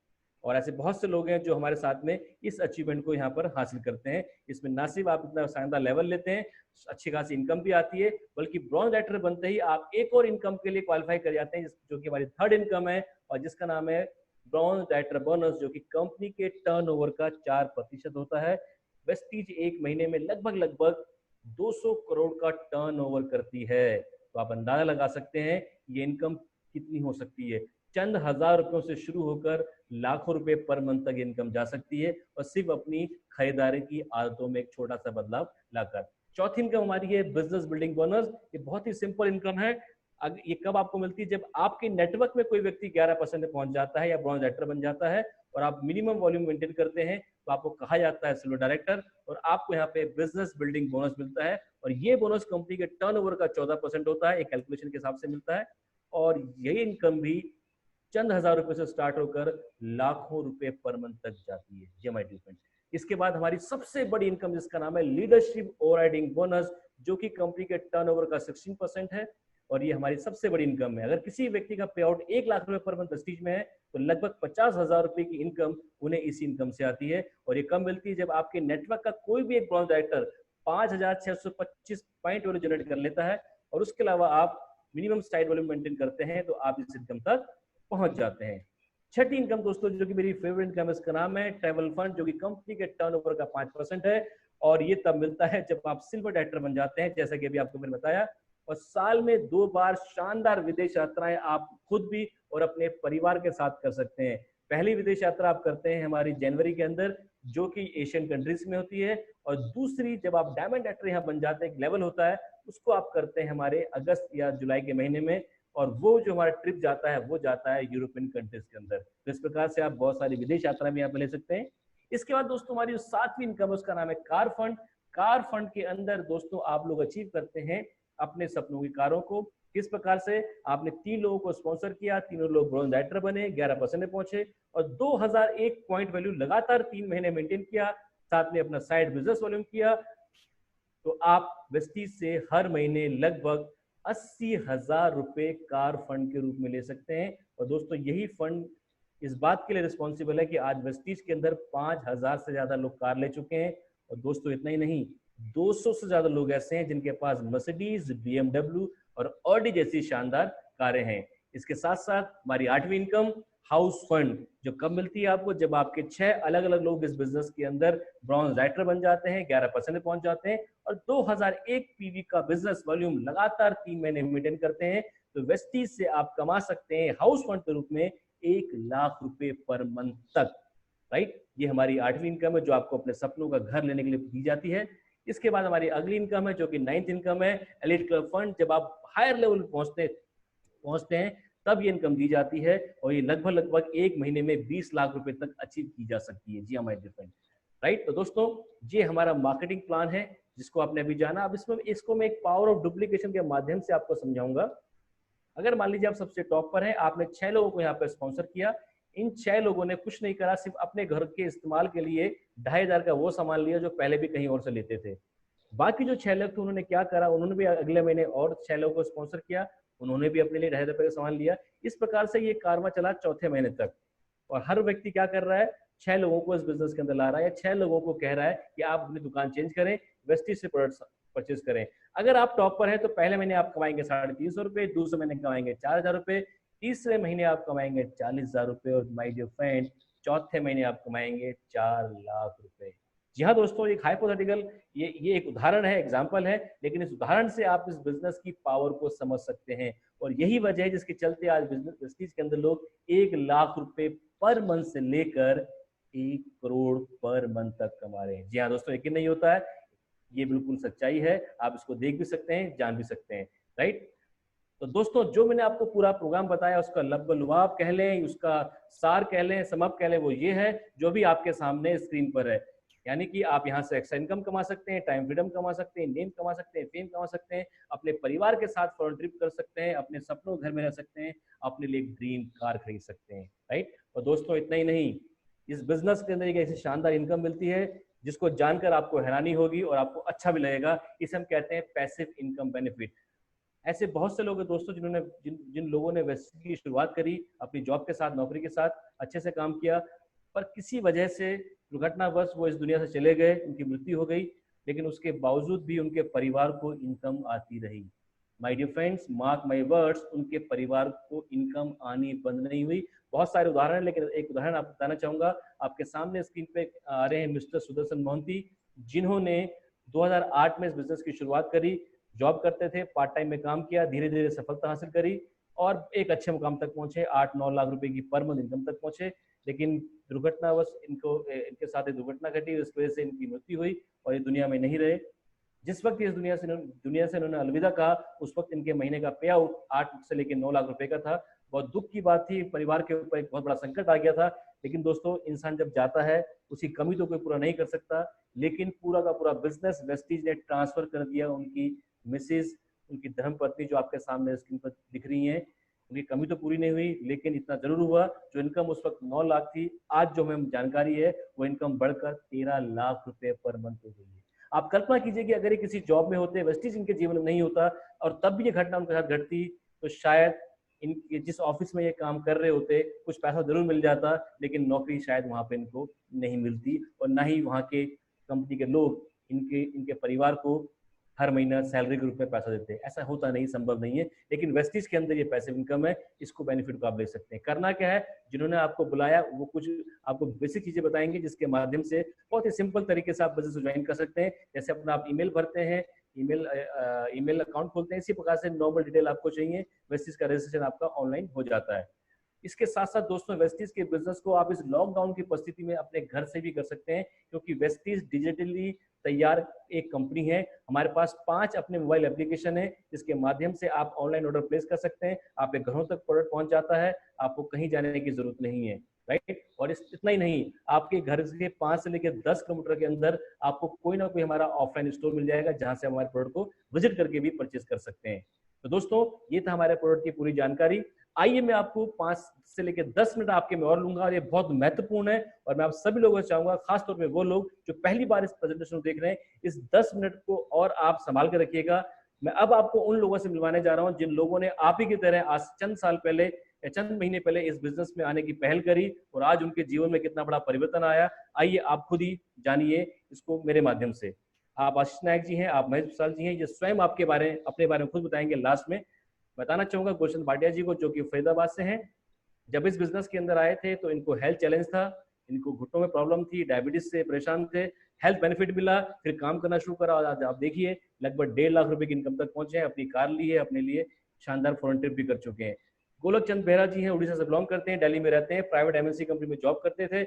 Speaker 2: और ऐसे बहुत से लोग हैं जो हमारे साथ में इस अचीवमेंट को यहाँ पर हासिल करते हैं। इसमें ना सिर्फ आप इतना शानदार लेवल लेते हैं, अच्छी खासी इनकम भी आती है, बल्कि ब्रॉन्ज डायरेक्टर बनते ही आप एक और इनकम के लिए क्वालिफाई कर जाते हैं, जो कि हमारी थर्ड इनकम है, और जिसका नाम है ब्रॉन्ज डायरेक्टर बोनस, जो कि कंपनी के टर्नओवर का 4% होता है। वेस्टीज एक महीने में लगभग 200 करोड़ का टर्नओवर करती है। तो आप अंदाजा लगा सकते हैं ये इनकम कितनी हो सकती है। चंद हजार रुपयों से शुरू होकर लाखों रुपए पर मंथ तक इनकम जा सकती है, और सिर्फ अपनी खरीदारी की आदतों में एक छोटा सा बदलाव लाकर। चौथी इनकम हमारी है बिजनेस बिल्डिंग बोनस। ये बहुत ही सिंपल इनकम है। ये कब आपको मिलती है? जब आपके नेटवर्क में कोई व्यक्ति 11% में पहुंच जाता है या ब्रॉन्ज डायरेक्टर बन जाता है और आप मिनिमम वॉल्यूम मेंटेन करते हैं, तो आपको कहा जाता है सिल्वर डायरेक्टर, और आपको यहाँ पे बिजनेस बिल्डिंग बोनस मिलता है। और ये बोनस कंपनी के टर्नओवर का 14% होता है, एक कैलकुलेशन के हिसाब से मिलता है। और यही इनकम भी चंद हजार रुपए से स्टार्ट होकर लाखों रुपए पर मंथ तक जाती है। जी माय डियर फ्रेंड, इसके बाद हमारी सबसे बड़ी इनकम जिसका नाम है लीडरशिप ओवरराइडिंग बोनस, जो कि कंपनी के टर्नओवर का 16% है, और ये हमारी सबसे बड़ी इनकम है। अगर किसी व्यक्ति का पे आउट 1 लाख रुपए पर मंथ प्रेस्टीज में है, तो लगभग 50,000 रुपए की इनकम उन्हें इस इनकम से आती है। और ये कम मिलती है जब आपके नेटवर्क का कोई भी एक bronze director 5,625 point value generate कर लेता है, और उसके अलावा आप मिनिमम साइड वॉल्यूम मेंटेन करते हैं, तो आप इस इनकम तक पहुंच जाते हैं। छठी इनकम दोस्तों, जो कि मेरी फेवरेट इनकम, इसका नाम है ट्रैवल फंड, जो कि कंपनी के टर्नओवर का 5% है। और ये तब मिलता है जब आप सिल्वर डायरेक्टर बन जाते हैं, जैसा कि अभी आपको मैंने बताया। और साल में 2 बार शानदार विदेश यात्राएं आप खुद भी और अपने परिवार के साथ कर सकते हैं। पहली विदेश यात्रा आप करते हैं हमारी जनवरी के अंदर, जो कि एशियन कंट्रीज में होती है, और दूसरी जब आप डायमंड डायरेक्टर यहाँ बन जाते हैं, एक लेवल होता है, उसको आप करते हैं हमारे अगस्त या जुलाई के महीने में। और वो जो हमारा ट्रिप जाता है वो जाता है यूरोपियन कंट्रीज के अंदर। तो इस प्रकार से आप बहुत सारी विदेश यात्रा में यहाँ पे ले सकते हैं। इसके बाद दोस्तों हमारी जो 7वीं इनकम है उसका नाम है कार फंड। कार फंड के अंदर दोस्तों आप लोग अचीव करते हैं अपने सपनों की कारों को। किस प्रकार से? आपने 3 लोगों को स्पॉन्सर किया, तीनों लोग ब्रॉन्ज डायरेक्टर बने, 11% में पहुंचे, और 2001 पॉइंट वैल्यू लगातार 3 महीने मेंटेन किया, साथ में अपना साइड बिजनेस वॉल्यूम किया, तो आप वेस्टीज से हर महीने लगभग 80,000 रुपए कार फंड के रूप में ले सकते हैं। और दोस्तों यही फंड इस बात के लिए रिस्पॉन्सिबल है कि आज वेस्टीज के अंदर 5,000 से ज्यादा लोग कार ले चुके हैं। और दोस्तों इतना ही नहीं, 200 से ज्यादा लोग ऐसे हैं जिनके पास मर्सिडीज, BMW और ऑडी जैसी शानदार कारें हैं। इसके साथ साथ हमारी 8वीं इनकम हाउस फंड, जो कब मिलती है आपको? जब आपके 6 अलग अलग लोग इस बिजनेस के अंदर ब्रॉन्ज डायरेक्टर बन जाते हैं, 11% में पहुंच जाते हैं, और 2001 पीवी का बिजनेस वॉल्यूम लगातार 3 महीने मेंटेन करते हैं, तो वेस्टीज से आप कमा सकते हैं हाउस फंड के रूप में 1 लाख रुपए पर मंथ तक। राइट, ये हमारी 8वीं इनकम है जो आपको अपने सपनों का घर लेने के लिए दी जाती है। इसके बाद हमारी अगली इनकम है जो कि 9th इनकम है, एलीट क्लब फंड। जब आप हायर लेवल पहुंचते हैं तब ये इनकम दी जाती है, और ये लगभग 1 महीने में 20 लाख रुपए तक अचीव की जा सकती है। जी हमारे डिफरेंट। राइट, तो दोस्तों ये हमारा मार्केटिंग प्लान है जिसको आपने अभी जाना। अब इसको मैं एक पावर ऑफ डुप्लीकेशन के माध्यम से आपको समझाऊंगा। अगर मान लीजिए आप सबसे टॉप पर हैं, आपने 6 लोगों को यहाँ पर स्पॉन्सर किया, इन 6 लोगों ने कुछ नहीं करा, सिर्फ अपने घर के इस्तेमाल के लिए 2,500 का वो सामान लिया जो पहले भी कहीं और से लेते थे। बाकी जो 6 लोग थे उन्होंने क्या करा? उन्होंने भी अगले महीने और 6 लोगों को स्पॉन्सर किया, उन्होंने भी अपने लिए 2,500 रुपए का सामान लिया। इस प्रकार से ये कारवा चला चौथे महीने तक। और हर व्यक्ति क्या कर रहा है? 6 लोगों को इस बिजनेस के अंदर ला रहा है, या 6 लोगों को कह रहा है कि आप अपनी दुकान चेंज करें, वेस्टीज से प्रोडक्ट्स परचेज करें। अगर आप टॉप पर हैं तो पहले महीने आप कमाएंगे 350 रुपए, दूसरे महीने कमाएंगे 4,000 रुपए, तीसरे महीने आप कमाएंगे 40,000 रुपए, और माय डियर फ्रेंड चौथे महीने आप कमाएंगे 4 लाख रुपए। जी हाँ दोस्तों, एक हाइपोथेटिकल, ये एक उदाहरण है, एग्जाम्पल है, लेकिन इस उदाहरण से आप इस बिजनेस की पावर को समझ सकते हैं। और यही वजह है जिसके चलते आज बिजनेस के अंदर लोग 1 लाख रुपए पर मंथ से लेकर 1 करोड़ पर मंथ तक कमा रहे हैं। जी हाँ दोस्तों, यकीन नहीं होता है, ये बिल्कुल सच्चाई है। आप इसको देख भी सकते हैं, जान भी सकते हैं। राइट, तो दोस्तों जो मैंने आपको पूरा प्रोग्राम बताया उसका लुभाव कह लें, उसका सार कह लें, समअप कह लें, वो ये है जो भी आपके सामने स्क्रीन पर है। यानी कि आप यहाँ से एक्स्ट्रा इनकम कमा सकते हैं, टाइम फ्रीडम कमा सकते हैं, नेम कमा सकते हैं, फेम कमा सकते हैं, अपने परिवार के साथ फॉरेन ट्रिप कर सकते हैं, अपने सपनों घर में रह सकते हैं, अपने लिए ड्रीम कार खरीद सकते हैं। राइट, और दोस्तों इतना ही नहीं, इस बिजनेस के अंदर एक ऐसी शानदार इनकम मिलती है जिसको जानकर आपको हैरानी होगी और आपको अच्छा भी लगेगा। इसे हम कहते हैं पैसिव इनकम बेनिफिट। ऐसे बहुत से लोग हैं दोस्तों जिन्होंने जिन लोगों ने वेस्टीज की शुरुआत करी, अपनी जॉब के साथ, नौकरी के साथ अच्छे से काम किया, पर किसी वजह से दुर्घटनावश वो इस दुनिया से चले गए, उनकी मृत्यु हो गई, लेकिन उसके बावजूद भी उनके परिवार को इनकम आती रही। My dear friends, mark my words, उनके परिवार को इनकम आनी बंद नहीं हुई। बहुत सारे उदाहरण, लेकिन एक उदाहरण आपको बताना चाहूंगा। आपके सामने स्क्रीन पे आ रहे हैं मिस्टर सुदर्शन मोहंती, जिन्होंने 2008 में इस बिजनेस की शुरुआत करी। जॉब करते थे, पार्ट टाइम में काम किया, धीरे धीरे सफलता हासिल करी और एक अच्छे मुकाम तक पहुंचे, 8-9 लाख रुपए की पर मंथ इनकम तक पहुंचे। लेकिन दुर्घटनावश इनके साथ एक दुर्घटना घटी, इस वजह से इनकी मृत्यु हुई और ये दुनिया में नहीं रहे। जिस वक्त इस दुनिया से इन्होंने अलविदा कहा, उस वक्त इनके महीने का पे आउट 8 से लेकर 9 लाख रुपए का था। बहुत दुख की बात थी, परिवार के ऊपर एक बहुत बड़ा संकट आ गया था। लेकिन दोस्तों, इंसान जब जाता है उसकी कमी तो कोई पूरा नहीं कर सकता, लेकिन पूरा का पूरा बिजनेस वेस्टीज ने ट्रांसफर कर दिया। उनकी मिसेज, उनकी धर्मपत्नी जो आपके सामने स्क्रीन पर दिख रही हैं, उनकी कमी तो पूरी नहीं हुई, लेकिन इतना जरूर हुआ, जो इनकम उस वक्त 9 लाख थी, आज जो हमें जानकारी है वो इनकम बढ़कर 13 लाख रुपए पर मंथ हो गई है। आप कल्पना कीजिए कि अगर ये किसी जॉब में होते, वेस्टीज इनके जीवन में नहीं होता और तब भी ये घटना उनके साथ घटती, तो शायद इनके जिस ऑफिस में ये काम कर रहे होते कुछ पैसा जरूर मिल जाता, लेकिन नौकरी शायद वहां पे इनको नहीं मिलती, और ना ही वहां के कंपनी के लोग इनके इनके परिवार को हर महीना सैलरी के रूप में पैसा देते हैं। ऐसा होता नहीं, संभव नहीं है, लेकिन वेस्टीज के अंदर ये पैसिव इनकम है, इसको बेनिफिट को आप ले सकते हैं। करना क्या है, जिन्होंने आपको बुलाया वो कुछ आपको बेसिक चीजें बताएंगे, जिसके माध्यम से बहुत ही सिंपल तरीके से आप बिजनेस ज्वाइन कर सकते हैं। जैसे अपना आप ईमेल भरते हैं, ईमेल अकाउंट खोलते हैं, इसी प्रकार से नॉर्मल डिटेल आपको चाहिए, वेस्टीज का रजिस्ट्रेशन आपका ऑनलाइन हो जाता है। इसके साथ साथ दोस्तों, वेस्टीज के बिजनेस को आप इस लॉकडाउन की परिस्थिति में अपने घर से भी कर सकते हैं, क्योंकि वेस्टीज डिजिटली तैयार एक कंपनी है। हमारे पास 5 अपने मोबाइल एप्लीकेशन है, जिसके माध्यम से आप ऑनलाइन ऑर्डर प्लेस कर सकते हैं। आपके घरों तक प्रोडक्ट पहुंच जाता है, आपको कहीं जाने की जरूरत नहीं है, राइट। और इतना ही नहीं, आपके घर से 5 से लेकर 10 किलोमीटर के अंदर आपको कोई ना कोई हमारा ऑफलाइन स्टोर मिल जाएगा, जहां से हमारे प्रोडक्ट को विजिट करके भी परचेज कर सकते हैं। तो दोस्तों, ये था हमारे प्रोडक्ट की पूरी जानकारी। आइए मैं आपको 5 से लेकर 10 मिनट आपके में और लूंगा, और ये बहुत महत्वपूर्ण है, और मैं आप सभी लोगों से चाहूंगा, खासतौर पे वो लोग जो पहली बार इस प्रेजेंटेशन को देख रहे हैं, इस 10 मिनट को और आप संभाल कर रखिएगा। मैं अब आपको उन लोगों से मिलवाने जा रहा हूं जिन लोगों ने आप ही की तरह आज चंद साल पहले या चंद महीने पहले इस बिजनेस में आने की पहल करी, और आज उनके जीवन में कितना बड़ा परिवर्तन आया। आइए आप खुद ही जानिए इसको मेरे माध्यम से। आप आशीष नायक जी हैं, आप महेश विशाल जी हैं, ये स्वयं अपने बारे में खुद बताएंगे। लास्ट में बताना चाहूंगा गुलशन भाटिया जी को, जो कि फरीदाबाद से हैं। जब इस बिजनेस के अंदर आए थे तो इनको हेल्थ चैलेंज था, इनको घुटनों में प्रॉब्लम थी, डायबिटीज से परेशान थे। हेल्थ बेनिफिट मिला, फिर काम करना शुरू करा, और आज आप देखिए लगभग 1.5 लाख रुपए की इनकम तक पहुंचे हैं। अपनी कार ली है, अपने लिए शानदार फॉरेन ट्रिप भी कर चुके हैं। गोलक चंद बेहरा जी हैं, उड़ीसा से बिलोंग करते हैं, दिल्ली में रहते हैं, प्राइवेट एमएनसी कंपनी में जॉब करते थे,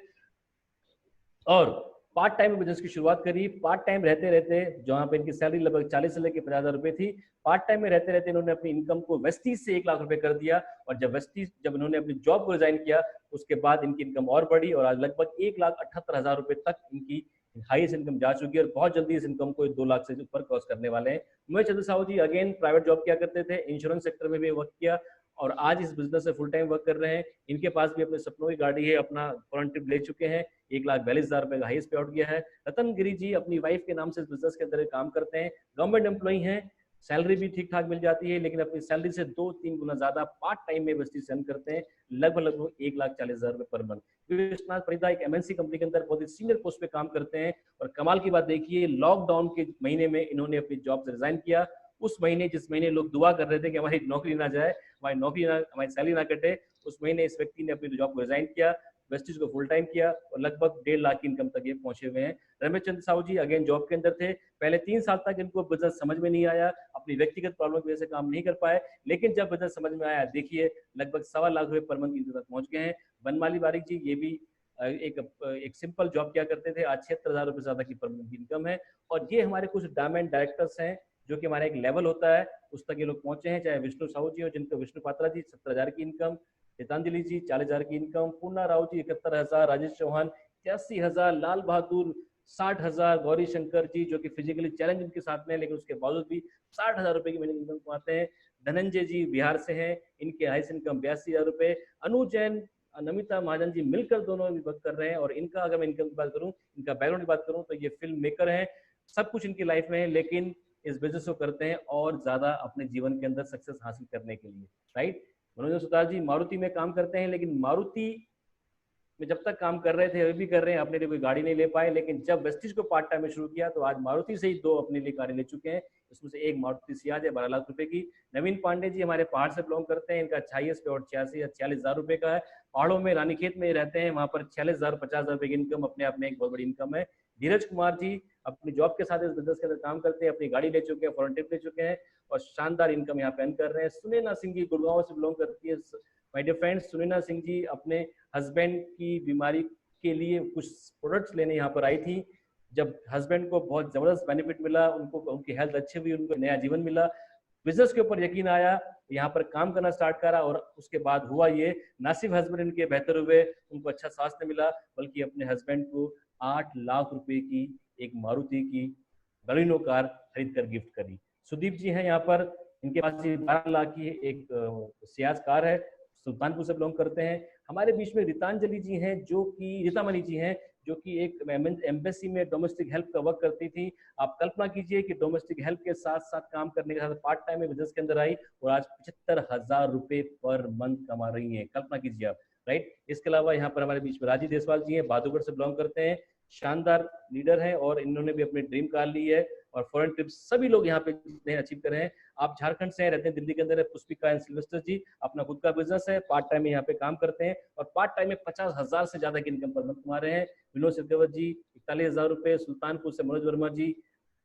Speaker 2: और पार्ट टाइम बिजनेस की शुरुआत करी। पार्ट टाइम रहते रहते, जहां पे इनकी सैलरी लगभग 40 से लेकर 50,000 रुपए थी, पार्ट टाइम में रहते रहते इन्होंने अपनी इनकम को वेस्टीज से 1 लाख रुपए कर दिया। और जब इन्होंने अपनी जॉब को रिजाइन किया, उसके बाद इनकी इनकम और बढ़ी, और आज लगभग 1,78,000 रुपए तक इनकी हाईएस्ट इनकम जा चुकी है, और बहुत जल्दी इस इनकम को 2 लाख से ऊपर क्रॉस करने वाले हैं। उमेश चंद्र साहू जी अगेन प्राइवेट जॉब किया करते थे, इंश्योरेंस सेक्टर में भी वर्क किया, और आज इस बिजनेस से फुल टाइम वर्क कर रहे हैं। इनके पास भी अपने सपनों की गाड़ी है, अपना फॉरेन ट्रिप ले चुके हैं, 1,42,000 रुपए का हाईएस्ट पे आउट किया है। रतन गिरी जी अपनी वाइफ के नाम से इस बिजनेस के अंदर काम करते हैं, गवर्नमेंट एम्प्लॉई हैं, सैलरी भी ठीक ठाक मिल जाती है, लेकिन अपनी सैलरी से 2-3 गुना ज्यादा पार्ट टाइम में वेस्टीज अर्न करते हैं, लगभग 1,40,000 रुपए पर मंथ। विश्वनाथ परिदा एक एमएनसी कंपनी के अंदर बहुत ही सीनियर पोस्ट पे काम करते हैं, और कमाल की बात देखिए, लॉकडाउन के महीने में इन्होंने अपनी जॉब से रिजाइन किया। उस महीने, जिस महीने लोग दुआ कर रहे थे कि हमारी नौकरी ना जाए, हमारी सैलरी ना कटे, उस महीने इस व्यक्ति ने अपनी जॉब को रिजाइन किया, वेस्टीज को फुल टाइम किया, और लगभग 1.5 लाख की इनकम तक ये पहुंचे हुए हैं। रमेश चंद्र साहू जी अगेन जॉब के अंदर थे, पहले 3 साल तक इनको बिजनेस समझ में नहीं आया, अपनी व्यक्तिगत प्रॉब्लम की वजह से काम नहीं कर पाए, लेकिन जब बिजनेस समझ में आया, देखिए लगभग 1.25 लाख रुपए पर मंथ की इनकम तक पहुंच गए हैं। बनमाली बारिक जी, ये भी एक सिंपल जॉब किया करते थे, आज 76,000 रुपए ज्यादा की पर मंथ की इनकम है। और ये हमारे कुछ डायमंड डायरेक्टर्स हैं, जो कि हमारा एक लेवल होता है, उस तक ये लोग पहुंचे हैं, चाहे विष्णु साहू जी हो, जिनको विष्णु पात्रा जी 70,000 की इनकम, गीतांजलि जी 40,000 की इनकम, पूर्णा राव जी 71,000, राजेश चौहान 83,000, लाल बहादुर 60,000, गौरी शंकर जी जो कि फिजिकली चैलेंज उनके साथ में, लेकिन उसके बावजूद भी 60,000 रुपए की महीने इनकम कमाते हैं। धनंजय जी बिहार से हैं, इनके हाईएस्ट इनकम 82,000 रुपए। अनु जैन, नमिता महाजन जी मिलकर दोनों भी वर्क कर रहे हैं, और इनका अगर मैं इनकम की बात करूं, इनका बैकग्राउंड की बात करूं, तो ये फिल्म मेकर है, सब कुछ इनकी लाइफ में है, लेकिन इस बिजनेस को करते हैं और ज्यादा अपने जीवन के अंदर सक्सेस हासिल करने के लिए, राइट। मनोज सुतार जी मारुति में काम करते हैं, लेकिन मारुति में जब तक काम कर रहे थे, अभी भी कर रहे हैं, अपने लिए कोई गाड़ी नहीं ले पाए, लेकिन जब वेस्टीज को पार्ट टाइम में शुरू किया, तो आज मारुति से ही 2 अपने लिए गाड़ी ले चुके हैं, इसमें से एक मारुति सियाज है 12 लाख रुपए की। नवीन पांडे जी हमारे पहाड़ से बिलोंग करते हैं, इनका 46 पे और 86 या 46,000 रुपए का है। पहाड़ों में रानीखेत में रहते हैं, वहां पर 46,000 50,000 रुपए की इनकम अपने आप में एक बहुत बड़ी इनकम है। धीरज कुमार जी अपनी जॉब के साथ इस बिजनेस के अंदर काम करते हैं, अपनी गाड़ी ले चुके हैं, फॉरेन ट्रिप ले चुके हैं, और शानदार इनकम यहाँ पे अर्न कर रहे हैं। सुनैना सिंह जी गुड़गांव से बिलोंग करती है। My dear friends, Sunaina Singh ji अपने हस्बैंड की बीमारी के लिए कुछ प्रोडक्ट्स लेने यहाँ पर आई थी, जब हस्बैंड को बहुत जबरदस्त बेनिफिट मिला, उनको उनकी हेल्थ अच्छी हुई, उनको नया जीवन मिला, बिजनेस के ऊपर यकीन आया, यहाँ पर काम करना स्टार्ट करा, और उसके बाद हुआ ये, ना सिर्फ हस्बैंड इनके बेहतर हुए, उनको अच्छा स्वास्थ्य मिला, बल्कि अपने हस्बैंड को 8 लाख रुपए की एक मारुति की बलिनो कार खरीद कर गिफ्ट करी। सुदीप जी हैं यहाँ पर, इनके पास 12 लाख की एक सियाज कार है, सुल्तानपुर से बिलोंग करते हैं। हमारे बीच में रीतांजलि जी हैं, जो कि रीतामणि जी हैं, जो कि एक एम्बेसी में डोमेस्टिक हेल्प का वर्क करती थी। आप कल्पना कीजिए कि डोमेस्टिक हेल्प के साथ साथ काम करने के साथ पार्ट टाइम में बिजनेस के अंदर आई, और आज 75,000 रुपए पर मंथ कमा रही हैं। कल्पना कीजिए आप, राइट। इसके अलावा यहाँ पर हमारे बीच में राजीव देसवाल जी हैं, बहादुरगढ़ से बिलोंग करते हैं, शानदार लीडर हैं, और इन्होंने भी अपनी ड्रीम कार ली है, और फॉरेन ट्रिप सभी लोग यहाँ पे जितने अचीव कर रहे हैं। आप झारखंड से रहते हैं, दिल्ली के अंदर है पुष्पिका एंड सिल्वेस्टर जी, अपना खुद का बिजनेस है, पार्ट टाइम में यहाँ पे काम करते हैं, और पार्ट टाइम में 50,000 से ज्यादा की इनकम पर मंथ कमा रहे हैं। विनोद सिद्धवत जी 41,000 रुपए, सुल्तानपुर से मनोज वर्मा जी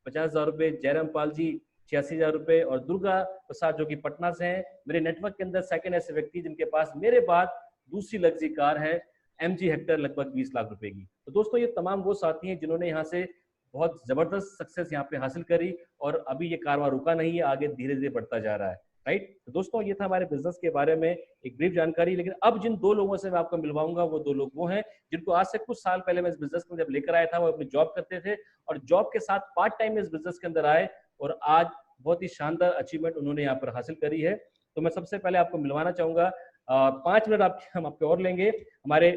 Speaker 2: 50,000 रुपए, जयराम पाल जी 86,000 रुपए, और दुर्गा प्रसाद जो कि पटना से हैं। मेरे नेटवर्क के अंदर सेकंड ऐसे व्यक्ति जिनके पास मेरे बाद दूसरी लग्जरी कार है MG हेक्टर, लगभग 20 लाख रुपए की। तो दोस्तों, ये तमाम वो साथी हैं जिन्होंने यहाँ से बहुत जबरदस्त सक्सेस यहाँ पे हासिल करी, और अभी ये कारवां रुका नहीं है, आगे धीरे धीरे बढ़ता जा रहा है, राइट। तो दोस्तों, ये था हमारे बिजनेस के बारे में एक ब्रीफ जानकारी। लेकिन अब जिन दो लोगों से मैं आपको मिलवाऊंगा, वो दो लोग वो हैं जिनको आज से कुछ साल पहले मैं इस बिजनेस में जब लेकर आया था, वो अपनी जॉब करते थे, और जॉब के साथ पार्ट टाइम में इस बिजनेस के अंदर आए, और आज बहुत ही शानदार अचीवमेंट उन्होंने यहाँ पर हासिल करी है। तो मैं सबसे पहले आपको मिलवाना चाहूंगा, 5 मिनट हम आपके और लेंगे। हमारे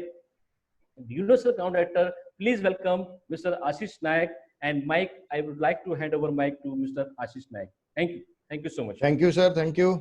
Speaker 2: universal account director, please welcome mister Ashish Nayak, and mic, I would like to hand over mic to mister Ashish Nayak. Thank you so much.
Speaker 3: Thank you sir, thank you.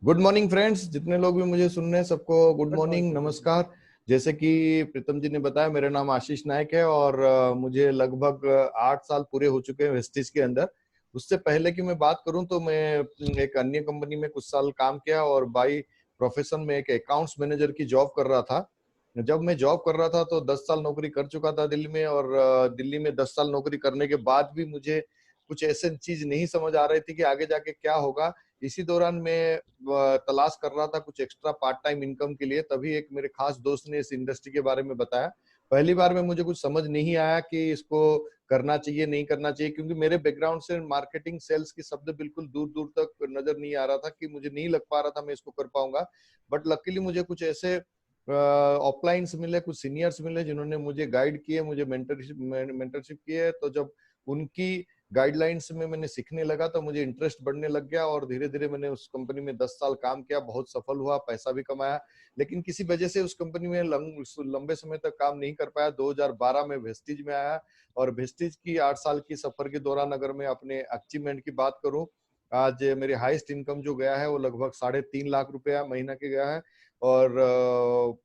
Speaker 3: Good morning friends, जितने लोग भी मुझे सुन रहे हैं सबको गुड मॉर्निंग, नमस्कार। जैसे कि प्रीतम जी ने बताया, मेरा नाम आशीष नायक है, और मुझे लगभग 8 साल पूरे हो चुके हैं वेस्टिज के अंदर। उससे पहले की मैं बात करूं तो मैं एक अन्य कंपनी में कुछ साल काम किया, और बाई प्रोफेशन में एक अकाउंट्स मैनेजर की जॉब कर रहा था। जब मैं जॉब कर रहा था तो 10 साल नौकरी कर चुका था दिल्ली में, और दिल्ली में 10 साल नौकरी करने के बाद भी मुझे कुछ ऐसे चीज नहीं समझ आ रही थी कि आगे जाके क्या होगा। इसी दौरान मैं तलाश कर रहा था कुछ एक्स्ट्रा पार्ट टाइम इनकम के लिए, तभी एक मेरे खास दोस्त ने इस इंडस्ट्री के बारे में बताया। पहली बार में मुझे कुछ समझ नहीं आया कि इसको करना चाहिए नहीं करना चाहिए, क्योंकि मेरे बैकग्राउंड से मार्केटिंग सेल्स की शब्द बिल्कुल दूर दूर तक नजर नहीं आ रहा था, कि मुझे नहीं लग पा रहा था मैं इसको कर पाऊंगा। बट लकीली मुझे कुछ ऐसे ऑफलाइंस मिले, कुछ सीनियर्स मिले जिन्होंने मुझे गाइड किए, मुझे मेंटरशिप किए। तो जब उनकी गाइडलाइंस में मैंने सीखने लगा तो मुझे इंटरेस्ट बढ़ने लग गया, और धीरे धीरे मैंने उस कंपनी में 10 साल काम किया, बहुत सफल हुआ, पैसा भी कमाया। लेकिन किसी वजह से उस कंपनी में लंबे समय तक काम नहीं कर पाया। 2012 में वेस्टिज में आया, और वेस्टिज की 8 साल की सफर के दौरान अगर मैं अपने अचीवमेंट की बात करूं, आज मेरे हाईएस्ट इनकम जो गया है वो लगभग 3.5 लाख रुपया महीना के गया है, और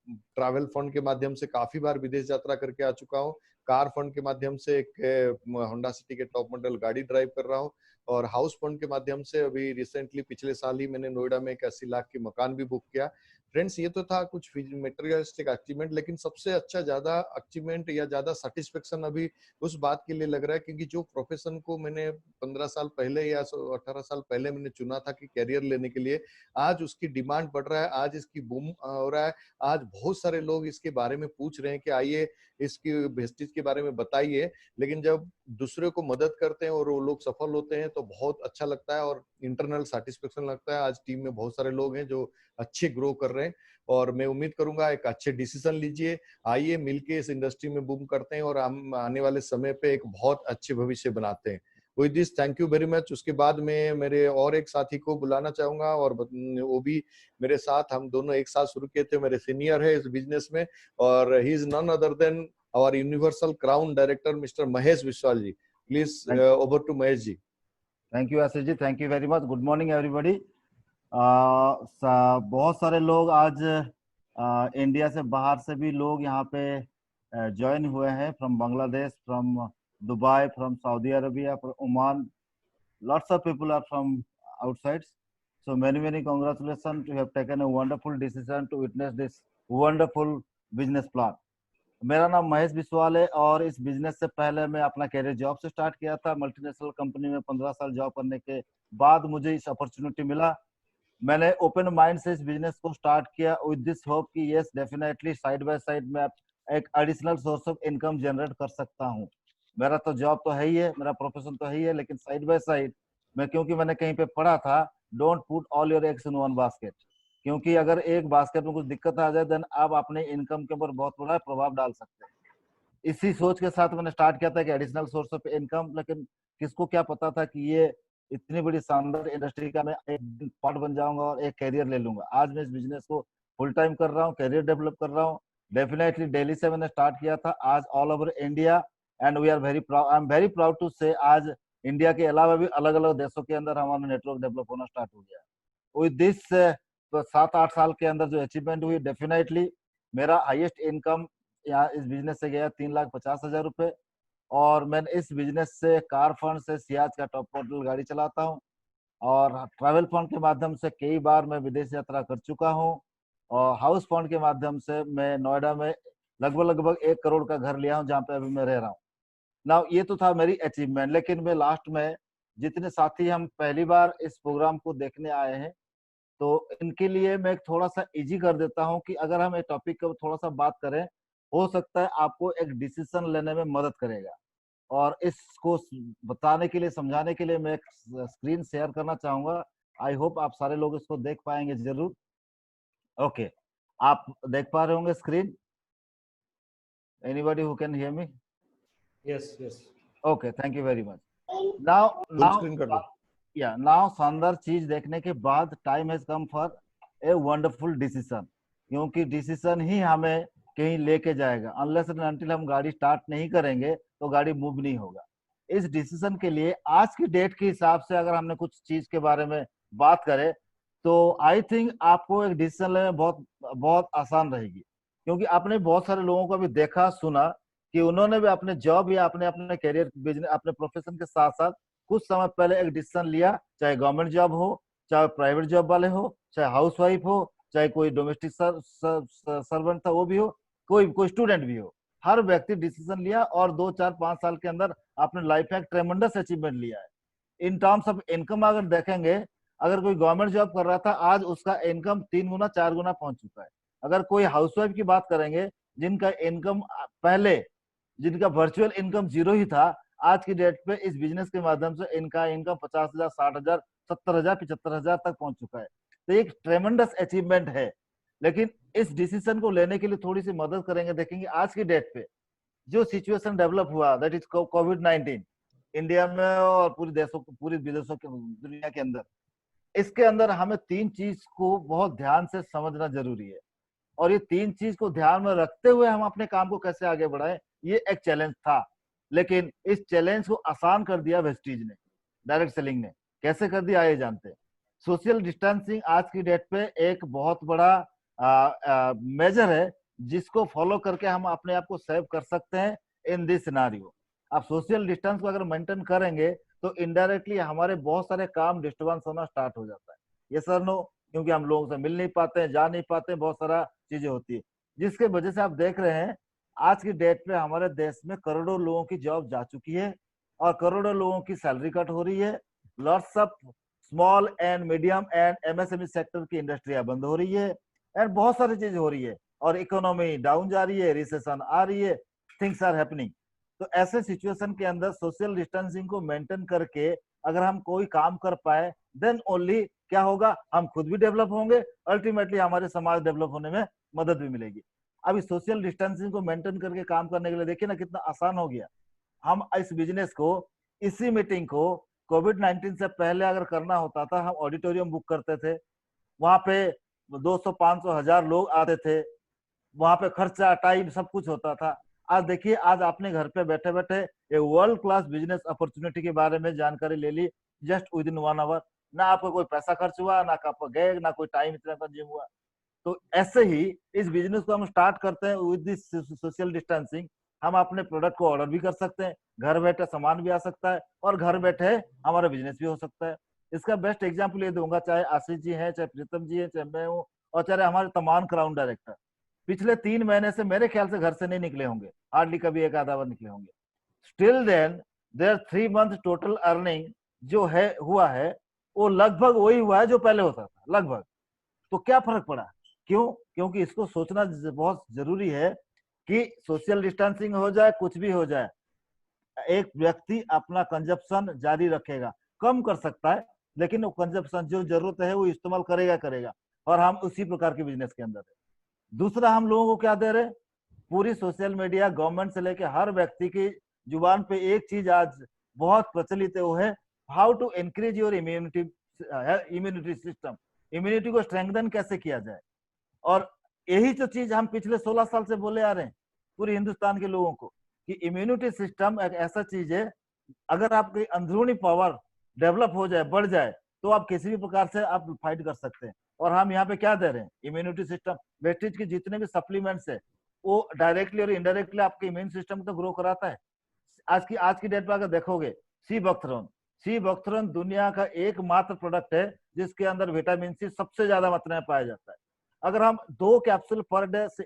Speaker 3: ट्रैवल फंड के माध्यम से काफी बार विदेश यात्रा करके आ चुका हूँ। कार फंड के माध्यम से एक होंडा सिटी के टॉप मॉडल गाड़ी ड्राइव कर रहा हूँ, और हाउस फंड के माध्यम से अभी रिसेंटली पिछले साल ही मैंने नोएडा में एक 80 लाख की मकान भी बुक किया। फ्रेंड्स, ये तो था कुछ मटेरियलिस्टिक अचीवमेंट, लेकिन सबसे अच्छा ज्यादा अचीवमेंट या ज्यादा सेटिस्फेक्शन अभी उस बात के लिए लग रहा है, क्योंकि जो प्रोफेशन को मैंने 15 साल पहले या 18 साल पहले मैंने चुना था कि कैरियर लेने के लिए, आज उसकी डिमांड बढ़ रहा है, आज इसकी बूम हो रहा है। आज बहुत सारे लोग इसके बारे में पूछ रहे हैं कि आइए इसकी वेस्टिज के बारे में बताइए। लेकिन जब दूसरे को मदद करते हैं और वो लोग सफल होते हैं तो बहुत अच्छा लगता है, और इंटरनल सेटिस्फेक्शन लगता है। आज टीम में बहुत सारे लोग हैं जो अच्छे ग्रो कर रहे हैं, और मैं उम्मीद करूंगा एक अच्छे डिसीजन लीजिए, आइए मिलके इस इंडस्ट्री में बूम करते हैं, और हम आने वाले समय पे एक बहुत अच्छे भविष्य बनाते हैं। With this, thank you very much. उसके बाद में मेरे और एक साथी को बुलाना चाहूंगा, और वो भी मेरे साथ, हम दोनों एक साथ शुरू किए थे, मेरे सीनियर है इस बिजनेस में, और he is none other than our universal crown director mister Mahesh Vishwal ji. Please over to Mahesh ji.
Speaker 4: Thank you Ashish ji, thank you very much. Good morning everybody. बहुत सारे लोग आज इंडिया से बाहर से भी लोग यहाँ पे ज्वाइन हुए हैं, from Bangladesh, from Dubai, from Saudi Arabia, from Oman. Lots of people are from outside. So many congratulations to have taken a wonderful decision to witness this wonderful business plan. मेरा नाम महेश विश्वाल है, और इस बिजनेस से पहले मैं अपना कैरियर जॉब से स्टार्ट किया था। मल्टीनेशनल कंपनी में 15 साल जॉब करने के बाद मुझे इस अपॉर्चुनिटी मिला। मैंने ओपन माइंड से इस बिजनेस को स्टार्ट किया विद दिस होप कि yes definitely side by side में एक additional source of income generate कर सकता हूं। मेरा तो जॉब तो है ही है, मेरा प्रोफेशन तो है ही है, लेकिन साइड बाय साइड मैं, क्योंकि मैंने कहीं पे पढ़ा था, don't put all your eggs in one basket, क्योंकि अगर एक बास्केट में कुछ दिक्कत आ जाए देन आप अपने इनकम के ऊपर बहुत बड़ा प्रभाव डाल सकते हैं। इसी सोच के साथ मैंने स्टार्ट किया था कि एडिशनल सोर्स ऑफ इनकम, लेकिन किसको क्या पता था कि ये इतनी बड़ी शानदार इंडस्ट्री का मैं एक पार्ट बन जाऊंगा और एक कैरियर ले लूंगा। आज मैं इस बिजनेस को फुल टाइम कर रहा हूँ, कैरियर डेवलप कर रहा हूँ। डेफिनेटली दिल्ली से मैंने स्टार्ट किया था, आज all over India, and we are very proud, I am very proud to say आज इंडिया के अलावा भी अलग अलग देशों के अंदर हमारा नेटवर्क डेवलप होना स्टार्ट हो गया। विद दिस 7-8 साल के अंदर जो अचीवमेंट हुई, डेफिनेटली मेरा हाईएस्ट इनकम यहाँ इस बिजनेस से गया 3,50,000 रुपए। और मैं इस बिजनेस से कार फंड से सियाज का टॉप मॉडल गाड़ी चलाता हूँ, और ट्रैवल फंड के माध्यम से कई बार मैं विदेश यात्रा कर चुका हूँ, और हाउस फंड के माध्यम से मैं नोएडा में लगभग 1 करोड़ का घर लिया हूँ, जहाँ पे अभी मैं रह रहा हूँ। ना ये तो था मेरी अचीवमेंट, लेकिन मैं लास्ट में जितने साथी हम पहली बार इस प्रोग्राम को देखने आए हैं, तो इनके लिए मैं थोड़ा सा इजी कर देता हूँ कि अगर हम एक टॉपिक को थोड़ा सा बात करें, हो सकता है आपको एक डिसीजन लेने में मदद करेगा। और इसको बताने के लिए, समझाने के लिए मैं एक स्क्रीन शेयर करना चाहूंगा। आई होप आप सारे लोग इसको देख पाएंगे जरूर। ओके, आप देख पा रहे होंगे screen? Anybody who can hear me?
Speaker 2: Yes yes.
Speaker 4: Okay, thank you very much. Now
Speaker 3: screen कर दो।
Speaker 4: या नाउ शानदार चीज देखने के बाद time has come for a wonderful decision, क्योंकि डिसीजन ही हमें कहीं लेके जाएगा। अनलेस एंड अनटिल हम गाड़ी स्टार्ट नहीं करेंगे तो गाड़ी मूव नहीं होगा। इस डिसीजन के लिए आज की डेट के हिसाब से अगर हमने कुछ चीज के बारे में बात करें, तो आई थिंक आपको एक डिसीजन लेने में बहुत बहुत आसान रहेगी, क्योंकि आपने बहुत सारे लोगों को भी देखा सुना कि उन्होंने भी अपने जॉब या अपने अपने करियर बिजनेस अपने प्रोफेशन के साथ साथ कुछ समय पहले एक डिसीजन लिया, चाहे गवर्नमेंट जॉब हो, चाहे प्राइवेट जॉब वाले हो, चाहे हाउस वाइफ हो, चाहे कोई डोमेस्टिक सर्वेंट था वो भी हो, कोई स्टूडेंट भी हो। हर व्यक्ति डिसीजन लिया और 2-4-5 साल के अंदर अपने लाइफ में एक ट्रेमेंडस अचीवमेंट लिया है। इन टर्म्स ऑफ इनकम अगर देखेंगे, अगर कोई गवर्नमेंट जॉब कर रहा था, आज उसका इनकम 3 गुना 4 गुना पहुंच चुका है। अगर कोई हाउसवाइफ की बात करेंगे, जिनका इनकम पहले, जिनका वर्चुअल इनकम 0 ही था, आज की डेट पे इस बिजनेस के माध्यम से इनका इनकम 50,000, 60,000, 70,000, 75,000 तक पहुंच चुका है। तो एक ट्रेमेंडस अचीवमेंट है। लेकिन इस डिसीजन को लेने के लिए थोड़ी सी मदद करेंगे, देखेंगे आज की डेट पे जो सिचुएशन डेवलप हुआ, दैट इज कोविड-19 इंडिया में और पूरी विदेशों के दुनिया के अंदर। इसके अंदर हमें 3 चीज को बहुत ध्यान से समझना जरूरी है, और ये 3 चीज को ध्यान में रखते हुए हम अपने काम को कैसे आगे बढ़ाएं, ये एक चैलेंज था। लेकिन इस चैलेंज को आसान कर दिया वेस्टीज ने, डायरेक्ट सेलिंग ने। कैसे कर दिया ये जानते हैं। सोशल डिस्टेंसिंग आज की डेट पे एक बहुत बड़ा मेजर है, जिसको फॉलो करके हम अपने आप को सेव कर सकते हैं इन दिस सिनारियो। आप सोशल डिस्टेंस को अगर मेंटेन करेंगे तो इनडायरेक्टली हमारे बहुत सारे काम डिस्टर्बेंस होना स्टार्ट हो जाता है। ये सर नो, क्योंकि हम लोगों से मिल नहीं पाते हैं, जा नहीं पाते हैं, बहुत सारा चीजें होती है, जिसके वजह से आप देख रहे हैं आज की डेट पे हमारे देश में करोड़ों लोगों की जॉब जा चुकी है और करोड़ों लोगों की सैलरी कट हो रही है। Lots of small and medium and MSME sector की इंडस्ट्रियां बंद हो रही है, एंड बहुत सारी चीजें हो रही है, और इकोनॉमी डाउन जा रही है, रिसेशन आ रही है, थिंग्स आर हैपनिंग। तो ऐसे सिचुएशन के अंदर सोशल डिस्टेंसिंग को मेंटेन करके अगर हम कोई काम कर पाए, देन ओनली क्या होगा, हम खुद भी डेवलप होंगे, अल्टीमेटली हमारे समाज डेवलप होने में मदद भी मिलेगी। अभी सोशल डिस्टेंसिंग को मेंटेन करके काम करने के लिए देखिए ना कितना आसान हो गया। हम इस बिजनेस को, इसी मीटिंग को कोविड-19 से पहले अगर करना होता था, हम ऑडिटोरियम बुक करते थे, वहां पे 200, 500, 1000 लोग आते थे, वहां पे खर्चा टाइम सब कुछ होता था। आज देखिए, आज आपने घर पे बैठे बैठे एक वर्ल्ड क्लास बिजनेस अपॉर्चुनिटी के बारे में जानकारी ले ली जस्ट विद इन 1 आवर। ना आपको कोई पैसा खर्च हुआ, ना आप गए, ना कोई टाइम इतना कंज्यूम हुआ। तो ऐसे ही इस बिजनेस को हम स्टार्ट करते हैं विद दिस सोशल डिस्टेंसिंग। हम अपने प्रोडक्ट को ऑर्डर भी कर सकते हैं, घर बैठे सामान भी आ सकता है, और घर बैठे हमारा बिजनेस भी हो सकता है। इसका बेस्ट एग्जांपल ये दूंगा, चाहे आशीष जी हैं, चाहे प्रीतम जी हैं, चाहे मैं हूँ, और चाहे हमारे तमाम क्राउन डायरेक्टर पिछले 3 महीने से मेरे ख्याल से घर से नहीं निकले होंगे, हार्डली कभी एक आधा बार निकले होंगे। Still then there 3 month total earning जो है हुआ है, वो लगभग वही हुआ है जो पहले होता था, लगभग। तो क्या फर्क पड़ा? क्यों? क्योंकि इसको सोचना बहुत जरूरी है कि सोशल डिस्टेंसिंग हो जाए, कुछ भी हो जाए, एक व्यक्ति अपना कंजप्शन जारी रखेगा, कम कर सकता है, लेकिन वो कंजप्शन जो जरूरत है वो इस्तेमाल करेगा, और हम उसी प्रकार के बिजनेस के अंदर है। दूसरा, हम लोगों को क्या दे रहे, पूरी सोशल मीडिया, गवर्नमेंट से लेके हर व्यक्ति की जुबान पे एक चीज आज बहुत प्रचलित है, वो है how to increase your immunity system, immunity को स्ट्रेंथन कैसे किया जाए। और यही तो चीज हम पिछले 16 साल से बोले आ रहे हैं पूरे हिंदुस्तान के लोगों को, कि इम्यूनिटी सिस्टम एक ऐसा चीज है, अगर आपकी अंदरूनी पावर डेवलप हो जाए, बढ़ जाए, तो आप किसी भी प्रकार से आप फाइट कर सकते हैं। और हम यहाँ पे क्या दे रहे हैं, इम्यूनिटी सिस्टम, वेस्टेज के जितने भी सप्लीमेंट्स है वो डायरेक्टली और इनडायरेक्टली आपके इम्यून सिस्टम को ग्रो कराता है। आज की डेट में अगर देखोगे, सी बख्तरन दुनिया का एकमात्र प्रोडक्ट है जिसके अंदर विटामिन सी सबसे ज्यादा मात्रा में पाया जाता है। अगर हम 2 कैप्सूल पर डे सी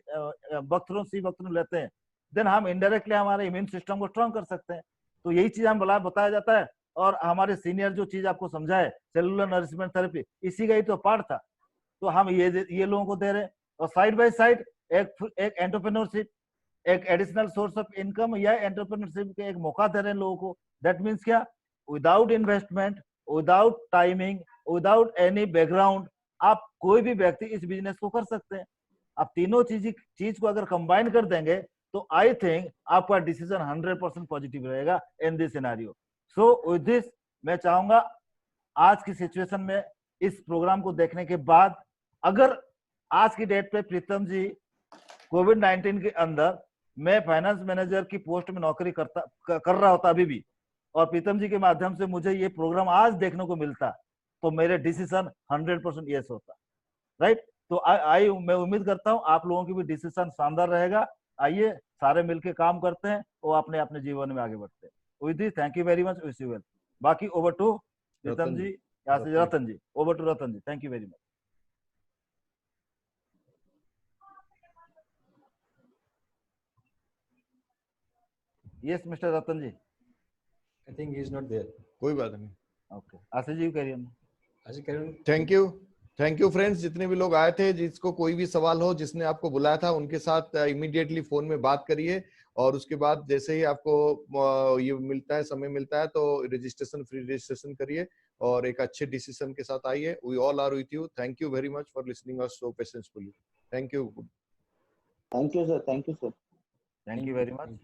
Speaker 4: बख्तरन लेते हैं, देन हम इनडायरेक्टली हमारे इम्यून सिस्टम को स्ट्रॉन्ग कर सकते हैं। तो यही चीज हम बताया जाता है। और हमारे सीनियर जो चीज आपको समझाए, सेलुलर नरिशमेंट थेरेपी, इसी का ही तो पार्ट था। तो हम ये लोगों को दे रहे हैं। और साइड बाय साइड एक एंटरप्रेन्योरशिप, एक एडिशनल सोर्स ऑफ इनकम या एंटरप्रेन्योरशिप के एक मौका दे रहे हैं लोगों को। दैट मीन्स क्या, without investment, without timing, without any background, आप कोई भी व्यक्ति इस बिजनेस को कर सकते हैं। आप तीनों चीज को अगर कंबाइन कर देंगे तो आई थिंक आपका डिसीजन 100% पॉजिटिव रहेगा in this scenario. So with this मैं चाहूंगा आज की सिचुएशन में इस प्रोग्राम को देखने के बाद, अगर आज की डेट पे प्रीतम जी कोविड-19 के अंदर मैं फाइनेंस मैनेजर की पोस्ट में नौकरी कर रहा होता अभी भी, और प्रीतम जी के माध्यम से मुझे ये प्रोग्राम आज देखने को मिलता, तो मेरे डिसीजन 100% यस होता, राइट। तो मैं उम्मीद करता हूं आप लोगों की भी डिसीजन शानदार रहेगा। आइए सारे मिलके काम करते हैं और अपने अपने जीवन में आगे बढ़ते हैं। With this thank you very much, wish you well. बाकी over to Pritam ji, Ratan ji, over to Ratan ji, thank you very much. Yes mister Ratan ji.
Speaker 5: I think he is not there.
Speaker 3: कोई बात नहीं।
Speaker 4: ओके, आशीष जी करिए।
Speaker 5: आशीष करिए।
Speaker 3: थैंक यू फ्रेंड्स, जितने भी लोग आए थे, जिसको कोई भी सवाल हो, जिसने आपको बुलाया था, उनके साथ इमीडिएटली फोन में बात करिए। और उसके बाद जैसे ही आपको ये मिलता है, समय मिलता है, तो रजिस्ट्रेशन, फ्री रजिस्ट्रेशन करिए और एक अच्छे डिसीजन के साथ आइए। We all are with you. Thank you very much for listening us so patiently. Thank you sir.
Speaker 4: Thank you very much.